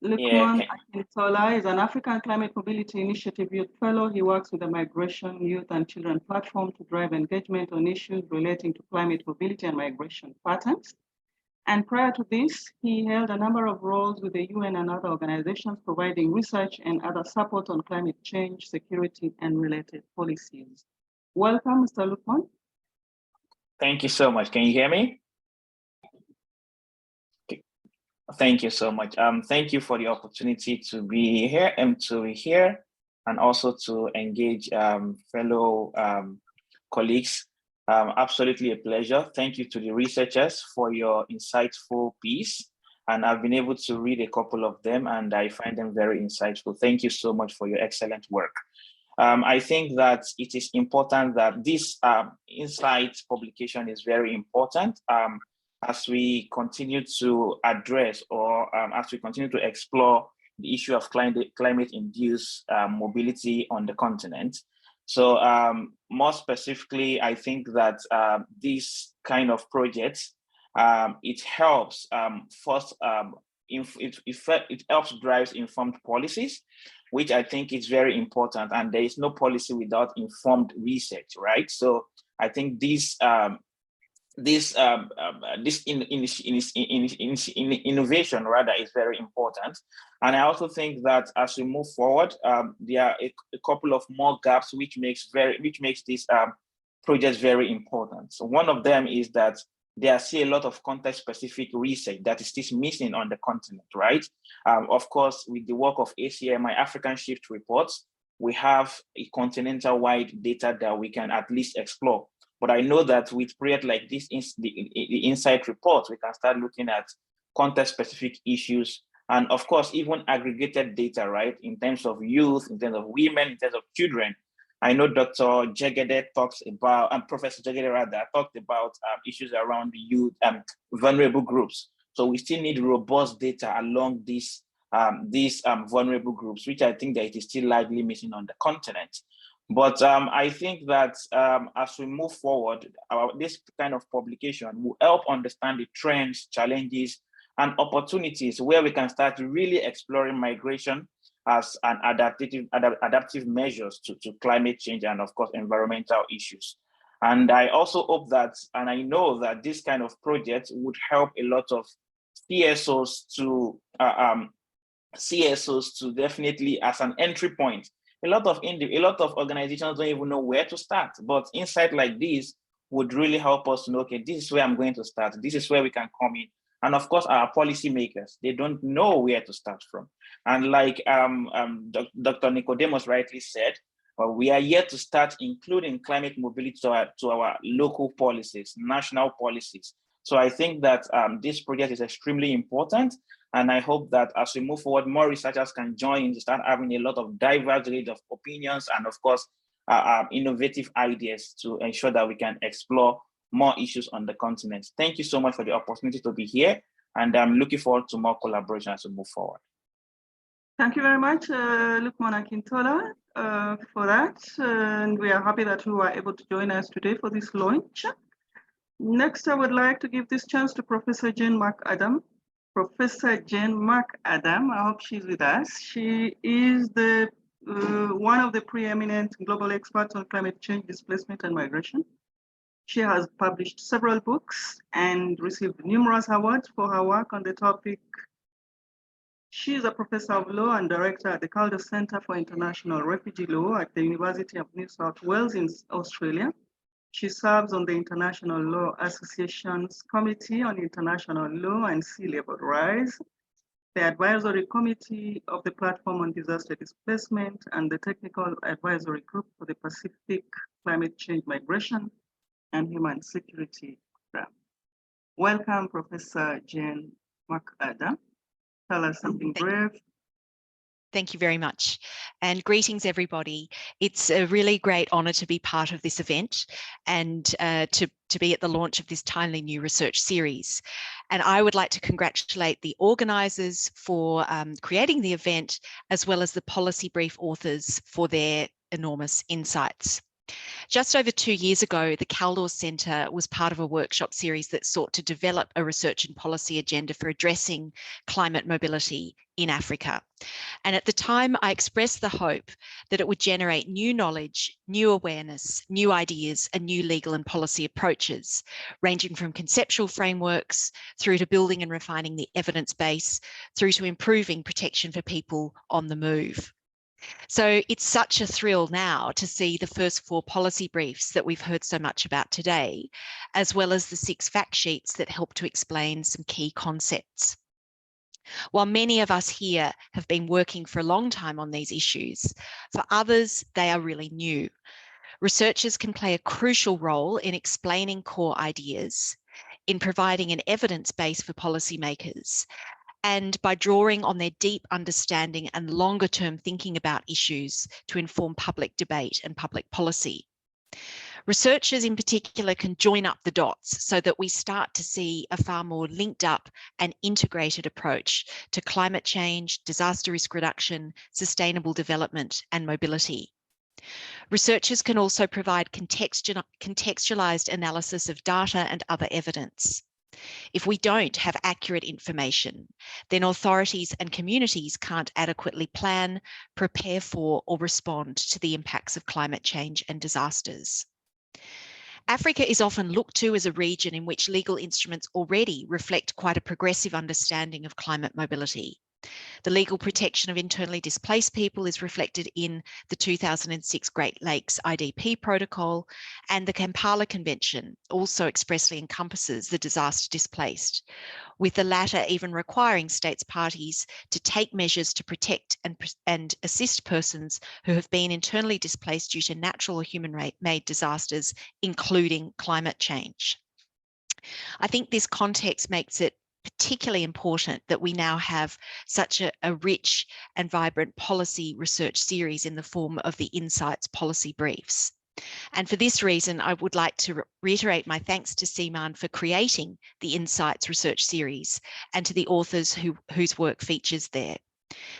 Lukman Akintola is an African Climate Mobility Initiative Youth Fellow. He works with the Migration, Youth and Children Platform to drive engagement on issues relating to climate mobility and migration patterns. And prior to this, he held a number of roles with the UN and other organizations providing research and other support on climate change, security, and related policies. Welcome, Mr. Lukman. Thank you so much. Can you hear me? Okay. Thank you so much. Thank you for the opportunity to be here and also to engage fellow colleagues. Absolutely a pleasure. Thank you to the researchers for your insightful piece. And I've been able to read a couple of them and I find them very insightful. Thank you so much for your excellent work. I think that it is important that this insight publication is very important as we continue to address or as we continue to explore the issue of climate-induced mobility on the continent. So more specifically, I think that this kind of projects, it helps first, it helps drive informed policies, which I think is very important. And there is no policy without informed research, right? So I think this innovation rather is very important. And I also think that as we move forward, there are a couple of more gaps which makes this project very important. So one of them is that there are still a lot of context-specific research that is still missing on the continent, right? Of course, with the work of ACMI African Shift Reports, we have a continental-wide data that we can at least explore. But I know that with projects like this, the Insight Report, we can start looking at context-specific issues, and of course, even aggregated data, right? In terms of youth, in terms of women, in terms of children. I know Dr. Jegede talks about, and Professor Jegede rather, talked about issues around the youth and vulnerable groups. So we still need robust data along these vulnerable groups, which I think that it is still largely missing on the continent. But I think that as we move forward, this kind of publication will help understand the trends, challenges, and opportunities where we can start really exploring migration as an adaptive measures to climate change and, of course, environmental issues. And I also hope that, and I know that this kind of project would help a lot of CSOs to definitely as an entry point. A lot of organizations don't even know where to start, but insight like this would really help us to know, okay, this is where I'm going to start. This is where we can come in. And of course, our policymakers, they don't know where to start from. And like Dr. Nicodemus rightly said, we are yet to start including climate mobility to our local policies, national policies. So I think that this project is extremely important. And I hope that as we move forward, more researchers can join to start having a lot of diverse range of opinions and, of course, innovative ideas to ensure that we can explore more issues on the continent. Thank you so much for the opportunity to be here. And I'm looking forward to more collaboration as we move forward. Thank you very much, Lukman Akintola, for that. And we are happy that you are able to join us today for this launch. Next, I would like to give this chance to Professor Jane McAdam. Professor Jane McAdam, I hope she's with us. She is the one of the preeminent global experts on climate change, displacement, and migration. She has published several books and received numerous awards for her work on the topic. She is a professor of law and director at the Calder Center for International Refugee Law at the University of New South Wales in Australia. She serves on the International Law Association's Committee on International Law and Sea Level Rise, the Advisory Committee of the Platform on Disaster Displacement, and the Technical Advisory Group for the Pacific Climate Change Migration and Human Security Program. Welcome, Professor Jane McAdam. Tell us something brief. Thank you very much. And greetings, everybody. It's a really great honour to be part of this event and to be at the launch of this timely new research series. And I would like to congratulate the organisers for creating the event, as well as the policy brief authors for their enormous insights. Just over 2 years ago, the Calder Centre was part of a workshop series that sought to develop a research and policy agenda for addressing climate mobility in Africa. And at the time, I expressed the hope that it would generate new knowledge, new awareness, new ideas, and new legal and policy approaches, ranging from conceptual frameworks through to building and refining the evidence base, through to improving protection for people on the move. So it's such a thrill now to see the first 4 policy briefs that we've heard so much about today, as well as the 6 fact sheets that help to explain some key concepts. While many of us here have been working for a long time on these issues, for others, they are really new. Researchers can play a crucial role in explaining core ideas, in providing an evidence base for policymakers, and by drawing on their deep understanding and longer term thinking about issues to inform public debate and public policy. Researchers in particular can join up the dots so that we start to see a far more linked up and integrated approach to climate change, disaster risk reduction, sustainable development, and mobility. Researchers can also provide contextualized analysis of data and other evidence. If we don't have accurate information, then authorities and communities can't adequately plan, prepare for, or respond to the impacts of climate change and disasters. Africa is often looked to as a region in which legal instruments already reflect quite a progressive understanding of climate mobility. The legal protection of internally displaced people is reflected in the 2006 Great Lakes IDP Protocol, and the Kampala Convention also expressly encompasses the disaster displaced, with the latter even requiring states parties to take measures to protect and assist persons who have been internally displaced due to natural or human-made disasters, including climate change. I think this context makes it particularly important that we now have such a rich and vibrant policy research series in the form of the Insights policy briefs. And for this reason, I would like to reiterate my thanks to CMAN for creating the Insights research series and to the authors whose work features there.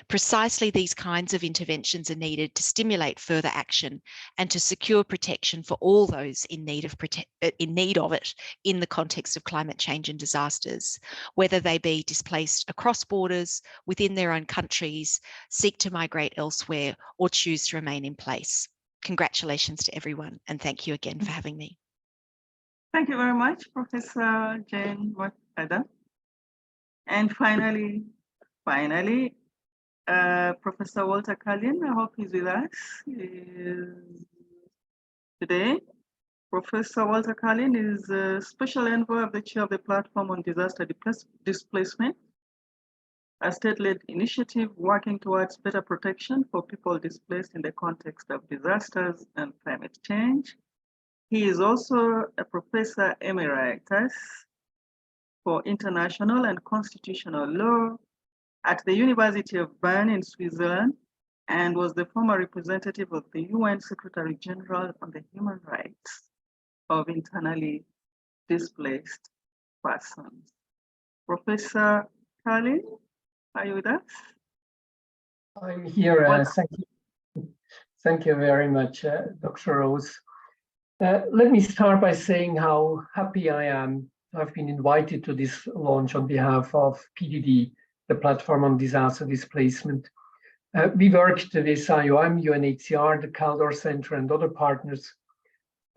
Precisely these kinds of interventions are needed to stimulate further action and to secure protection for all those in need of it in the context of climate change and disasters, whether they be displaced across borders, within their own countries, seek to migrate elsewhere, or choose to remain in place. Congratulations to everyone, and thank you again for having me. Thank you very much, Professor Jane Wakada. And finally, Professor Walter Carlin, I hope he's with us today. Professor Walter Carlin is a special envoy of the chair of the Platform on Disaster Displacement, a state-led initiative working towards better protection for people displaced in the context of disasters and climate change. He is also a professor emeritus for international and constitutional law at the University of Bern in Switzerland, and was the former representative of the UN Secretary General on the human rights of internally displaced persons. Professor Carlin, are you with us? I'm here. Thank you very much, Dr. Rose. Let me start by saying how happy I am to have been invited to this launch on behalf of PDD, the Platform on Disaster Displacement. We worked with IOM, UNHCR, the Caldor Center, and other partners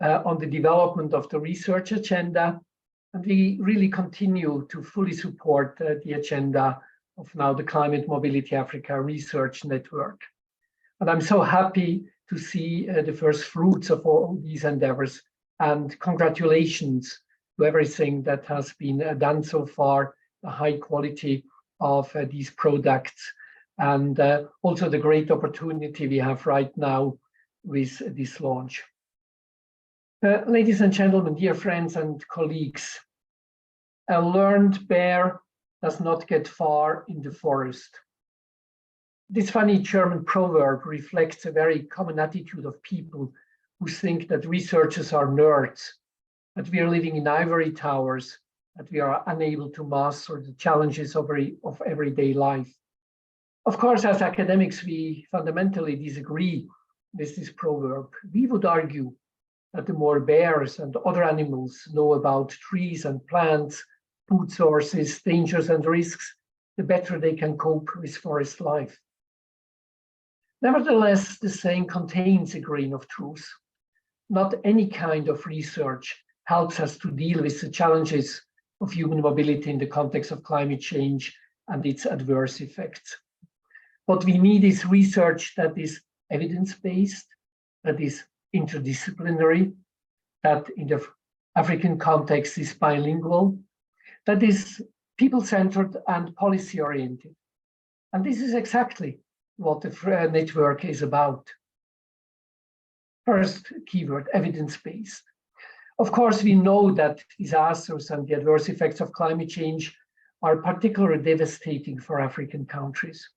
on the development of the research agenda, and we really continue to fully support the agenda of now the Climate Mobility Africa Research Network. And I'm so happy to see the first fruits of all these endeavors, and congratulations to everything that has been done so far, the high quality of these products, and also the great opportunity we have right now with this launch. Ladies and gentlemen, dear friends and colleagues, a learned bear does not get far in the forest. This funny German proverb reflects a very common attitude of people who think that researchers are nerds, that we are living in ivory towers, that we are unable to master the challenges of everyday life. Of course, as academics, we fundamentally disagree with this proverb. We would argue that the more bears and other animals know about trees and plants, food sources, dangers and risks, the better they can cope with forest life. Nevertheless, the saying contains a grain of truth. Not any kind of research helps us to deal with the challenges of human mobility in the context of climate change and its adverse effects. What we need is research that is evidence-based, that is interdisciplinary, that in the African context is bilingual, that is people-centered and policy-oriented. And this is exactly what the network is about. First keyword, evidence-based. Of course, we know that disasters and the adverse effects of climate change are particularly devastating for African countries.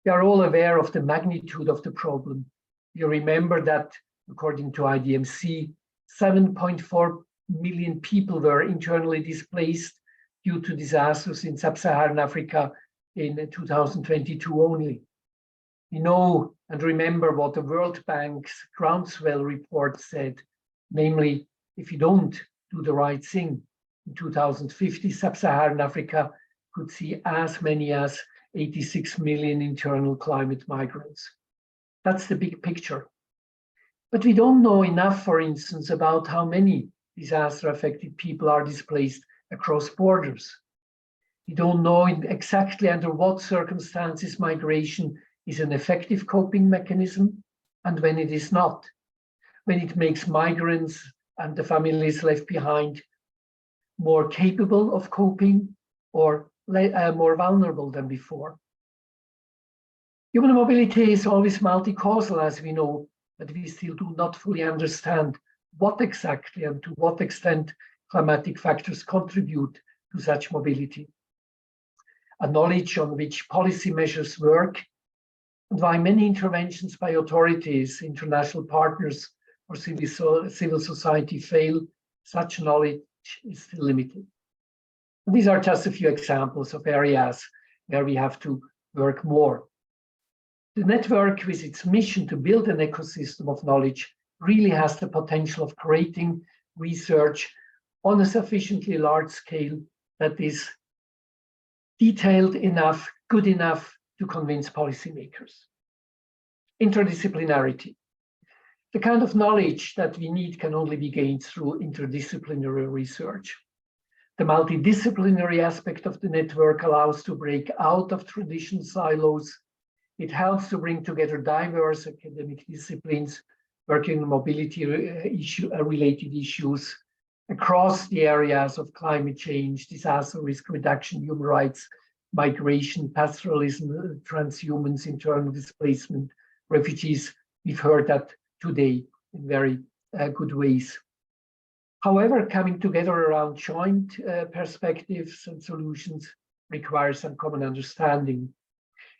We are all aware of the magnitude of the problem. You remember that, according to IDMC, 7.4 million people were internally displaced due to disasters in sub-Saharan Africa in 2022 only. We know and remember what the World Bank's Groundswell report said, namely, if you don't do the right thing, in 2050, sub-Saharan Africa could see as many as 86 million internal climate migrants. That's the big picture. But we don't know enough, for instance, about how many disaster-affected people are displaced across borders. We don't know exactly under what circumstances migration is an effective coping mechanism and when it is not, when it makes migrants and the families left behind more capable of coping or more vulnerable than before. Human mobility is always multi-causal, as we know, but we still do not fully understand what exactly and to what extent climatic factors contribute to such mobility. A knowledge on which policy measures work and why many interventions by authorities, international partners, or civil society fail, such knowledge is still limited. And these are just a few examples of areas where we have to work more. The network, with its mission to build an ecosystem of knowledge, really has the potential of creating research on a sufficiently large scale that is detailed enough, good enough to convince policymakers. Interdisciplinarity. The kind of knowledge that we need can only be gained through interdisciplinary research. The multidisciplinary aspect of the network allows to break out of traditional silos. It helps to bring together diverse academic disciplines working on mobility-related issues across the areas of climate change, disaster risk reduction, human rights, migration, pastoralism, transhumance, internal displacement, refugees. We've heard that today in very good ways. However, coming together around joint perspectives and solutions requires some common understanding.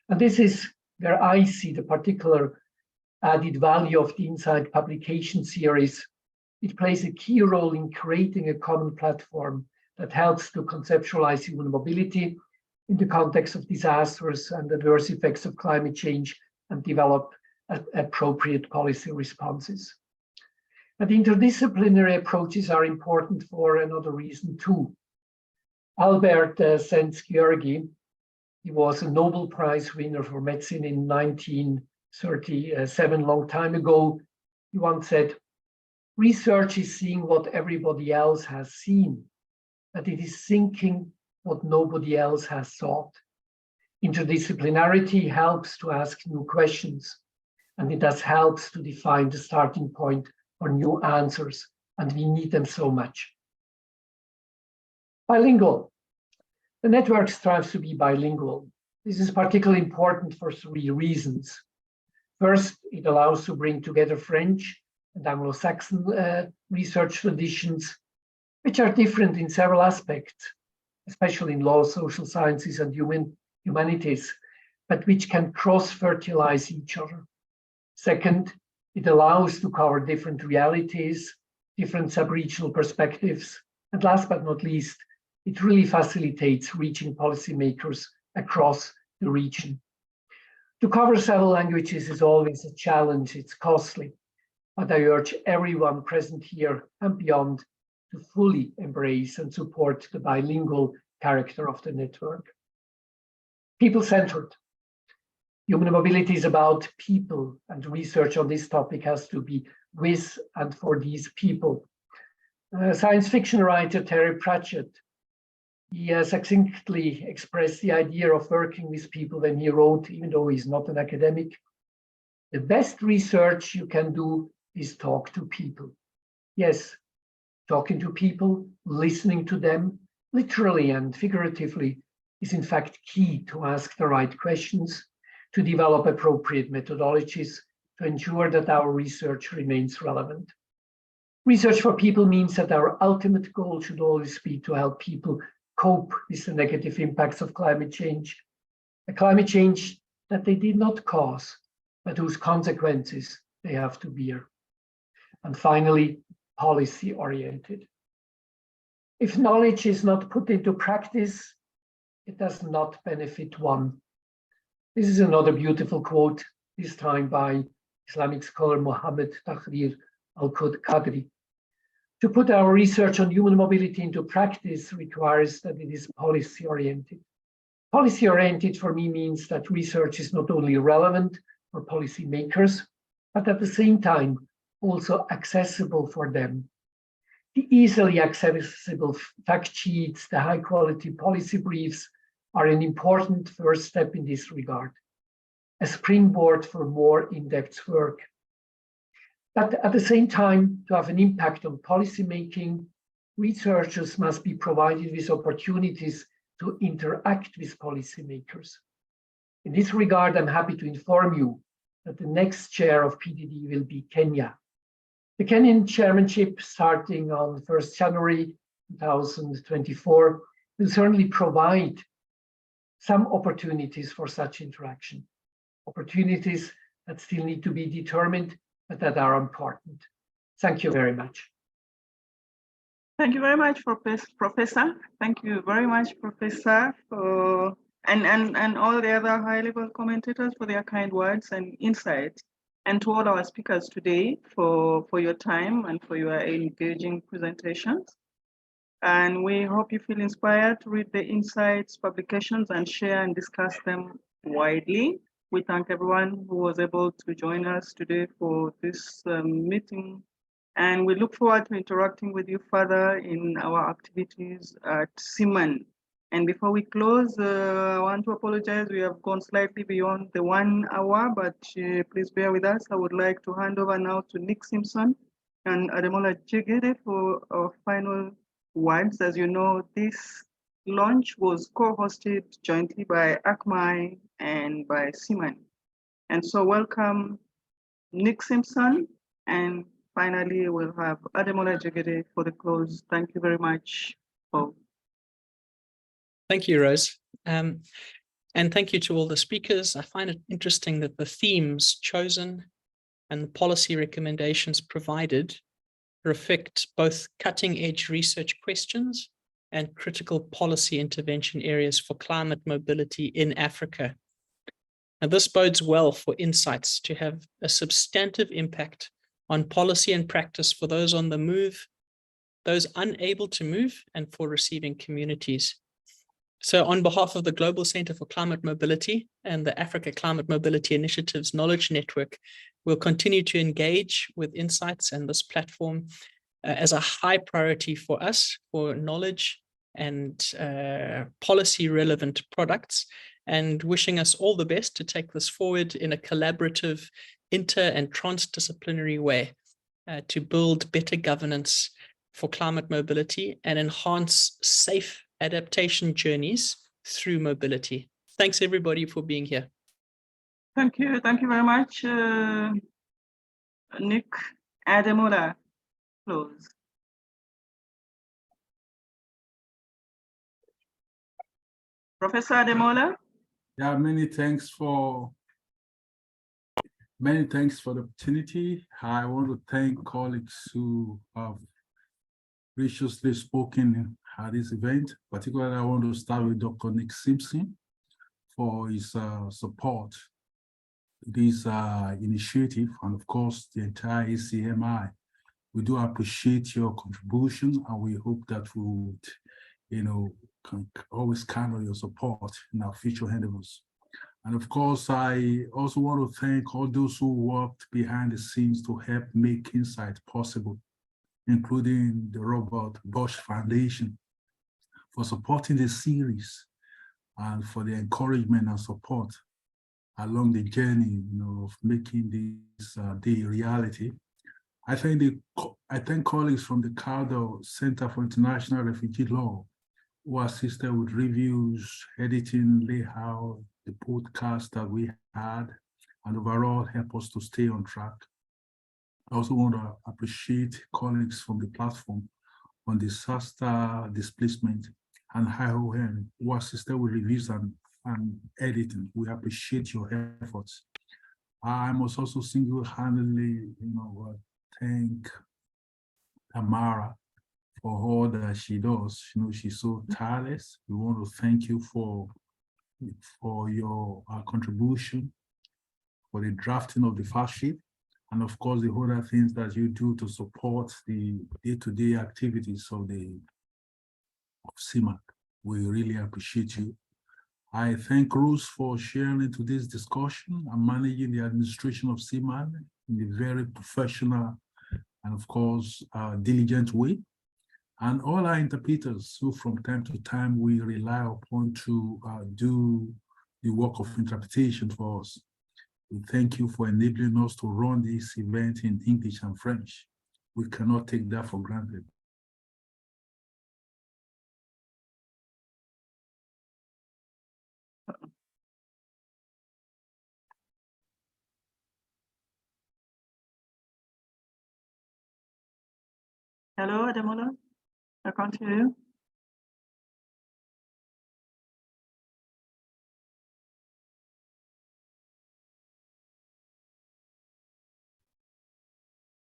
And this is where I see the particular added value of the Insight publication series. It plays a key role in creating a common platform that helps to conceptualize human mobility in the context of disasters and adverse effects of climate change and develop appropriate policy responses. And interdisciplinary approaches are important for another reason too. Albert Szent-Györgyi, he was a Nobel Prize winner for medicine in 1937, long time ago. He once said, research is seeing what everybody else has seen, but it is thinking what nobody else has thought. Interdisciplinarity helps to ask new questions, and it thus helps to define the starting point for new answers, and we need them so much. Bilingual. The network strives to be bilingual. This is particularly important for three reasons. First, it allows to bring together French and Anglo-Saxon research traditions, which are different in several aspects, especially in law, social sciences, and humanities, but which can cross-fertilize each other. Second, it allows to cover different realities, different sub-regional perspectives, and last but not least, it really facilitates reaching policymakers across the region. To cover several languages is always a challenge, it's costly, but I urge everyone present here and beyond to fully embrace and support the bilingual character of the network. People-centered. Human mobility is about people, and research on this topic has to be with and for these people. Science fiction writer Terry Pratchett, he succinctly expressed the idea of working with people when he wrote, even though he's not an academic, the best research you can do is talk to people. Yes, talking to people, listening to them, literally and figuratively, is in fact key to ask the right questions, to develop appropriate methodologies, to ensure that our research remains relevant. Research for people means that our ultimate goal should always be to help people cope with the negative impacts of climate change, a climate change that they did not cause, but whose consequences they have to bear. And finally, policy-oriented. If knowledge is not put into practice, it does not benefit one. This is another beautiful quote, this time by Islamic scholar Muhammad Tahrir al-Qadri. To put our research on human mobility into practice requires that it is policy-oriented. Policy-oriented for me means that research is not only relevant for policymakers, but at the same time also accessible for them. The easily accessible fact sheets, the high-quality policy briefs are an important first step in this regard, a springboard for more in-depth work. But at the same time, to have an impact on policymaking, researchers must be provided with opportunities to interact with policymakers. In this regard, I'm happy to inform you that the next chair of PDD will be Kenya. The Kenyan chairmanship, starting on 1st January 2024, will certainly provide some opportunities for such interaction, opportunities that still need to be determined, but that are important. Thank you very much. Thank you very much, Professor. Thank you very much, Professor, for and all the other high-level commentators for their kind words and insights, and to all our speakers today for your time and for your engaging presentations. And we hope you feel inspired to read the insights, publications, and share and discuss them widely. We thank everyone who was able to join us today for this meeting. And we look forward to interacting with you further in our activities at CIMAN. And before we close, I want to apologize. We have gone slightly beyond the 1 hour, but please bear with us. I would like to hand over now to Nick Simpson and Ademola Jegede for our final words. As you know, this launch was co-hosted jointly by ACMI and by CIMAN. And so welcome, Nick Simpson, and finally we'll have Ademola Jegede for the close. Thank you very much. Thank you, Rose. And thank you to all the speakers. I find it interesting that the themes chosen and the policy recommendations provided reflect both cutting-edge research questions and critical policy intervention areas for climate mobility in Africa. And this bodes well for insights to have a substantive impact on policy and practice for those on the move, those unable to move, and for receiving communities. So on behalf of the Global Center for Climate Mobility and the Africa Climate Mobility Initiative's Knowledge Network, we'll continue to engage with insights and this platform as a high priority for us for knowledge and policy relevant products, and wishing us all the best to take this forward in a collaborative, inter and transdisciplinary way to build better governance for climate mobility and enhance safe adaptation journeys through mobility. Thanks everybody for being here. Thank you very much, Nick. Ademola, close. Professor Ademola? Yeah, many thanks for the opportunity. I want to thank colleagues who have graciously spoken at this event. Particularly, I want to start with Dr. Nick Simpson for his support this initiative, and of course the entire ACMI. We do appreciate your contribution, and we hope that we would, can always count on your support in our future endeavors. And of course, I also want to thank all those who worked behind the scenes to help make Insight possible, including the Robert Bosch Foundation for supporting the series and for the encouragement and support along the journey, of making this day a reality. I thank colleagues from the CARDO Center for International Refugee Law who assisted with reviews, editing, layout, the podcast that we had, and overall help us to stay on track. I also want to appreciate colleagues from the platform on disaster displacement and IOM who assisted with reviews and editing. We appreciate your efforts. I must also single-handedly, thank Tamara for all that she does. She's so tireless. We want to thank you for your contribution, for the drafting of the fact sheet, and of course the other things that you do to support the day-to-day activities of CIMAC. We really appreciate you. I thank Rose for sharing today's discussion and managing the administration of CIMAC in a very professional and of course diligent way. And all our interpreters who from time to time we rely upon to do the work of interpretation for us. We thank you for enabling us to run this event in English and French. We cannot take that for granted. Hello, Ademola. I can't hear you.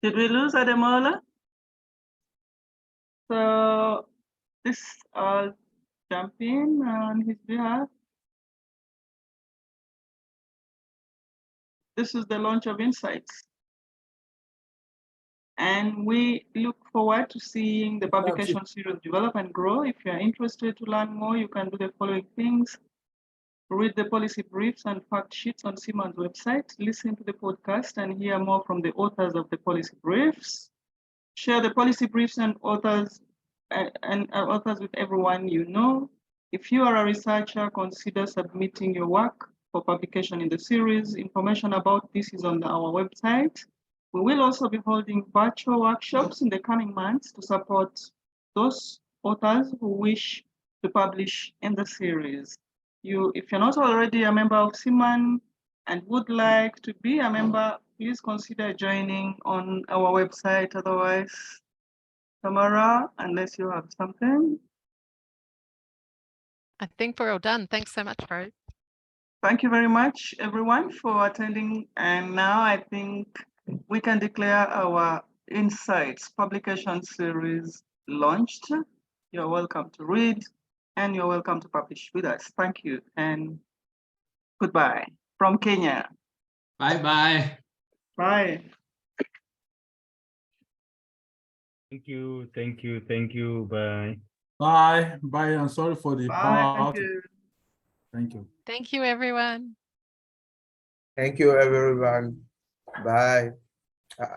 Did we lose Ademola? So this I'll jump in on his behalf. this is the launch of Insights. And we look forward to seeing the publication series develop and grow. If you're interested to learn more, you can do the following things. Read the policy briefs and fact sheets on CIMA's website, listen to the podcast and hear more from the authors of the policy briefs. Share the policy briefs and authors with everyone you know. If you are a researcher, consider submitting your work for publication in the series. Information about this is on our website. We will also be holding virtual workshops in the coming months to support those authors who wish to publish in the series. If you're not already a member of CIMAN and would like to be a member, please consider joining on our website. Otherwise, Tamara, unless you have something. I think we're all done. Thanks so much, Rose. Thank you very much, everyone, for attending. And now I think we can declare our Insights publication series launched. You're welcome to read and you're welcome to publish with us. Thank you and goodbye from Kenya. Bye-bye. Bye. Thank you. Bye. Bye. Bye. I'm sorry for the Bye. power Thank outage. you. Thank you. Thank you, everyone. Thank you, everyone. Bye.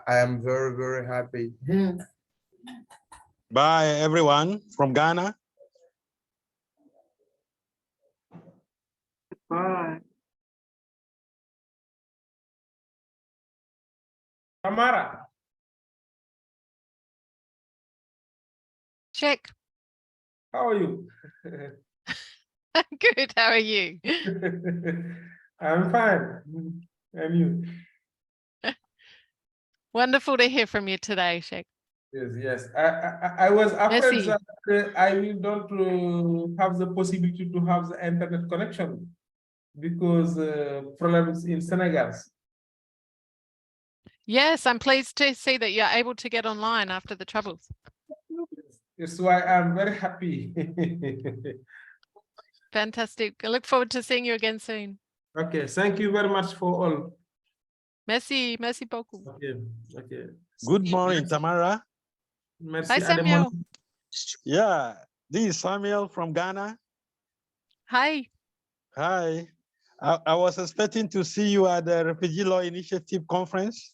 I am very, very happy. Bye, everyone from Ghana. Bye. Tamara. Check. How are you? Good. How are you? I'm fine. And you? Wonderful to hear from you today, Sheikh. Yes. I was afraid Merci. that I will not have the possibility to have the internet connection because problems in Senegal. Yes, I'm pleased to see that you're able to get online after the troubles. That's why I'm very happy. Fantastic. I look forward to seeing you again soon. Okay, thank you very much for all. Merci beaucoup. Okay. Good morning, Tamara. Merci, Hi, Samuel. Yeah, this is Samuel from Ghana. Hi. Hi. I was expecting to see you at the Refugee Law Initiative conference.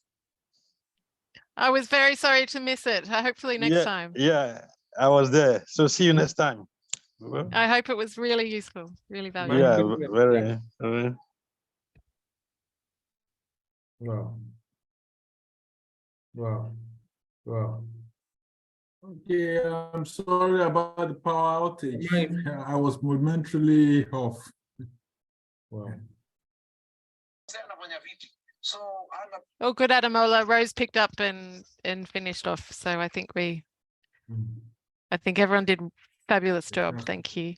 I was very sorry to miss it. Hopefully next time. Yeah, I was there. So see you next time. I hope it was really useful, really valuable. Yeah, very. Wow. Okay, I'm sorry about the power outage. I was momentarily off. Wow. Oh, good, Adamola. Rose picked up and finished off. So I think everyone did a fabulous job. Thank you.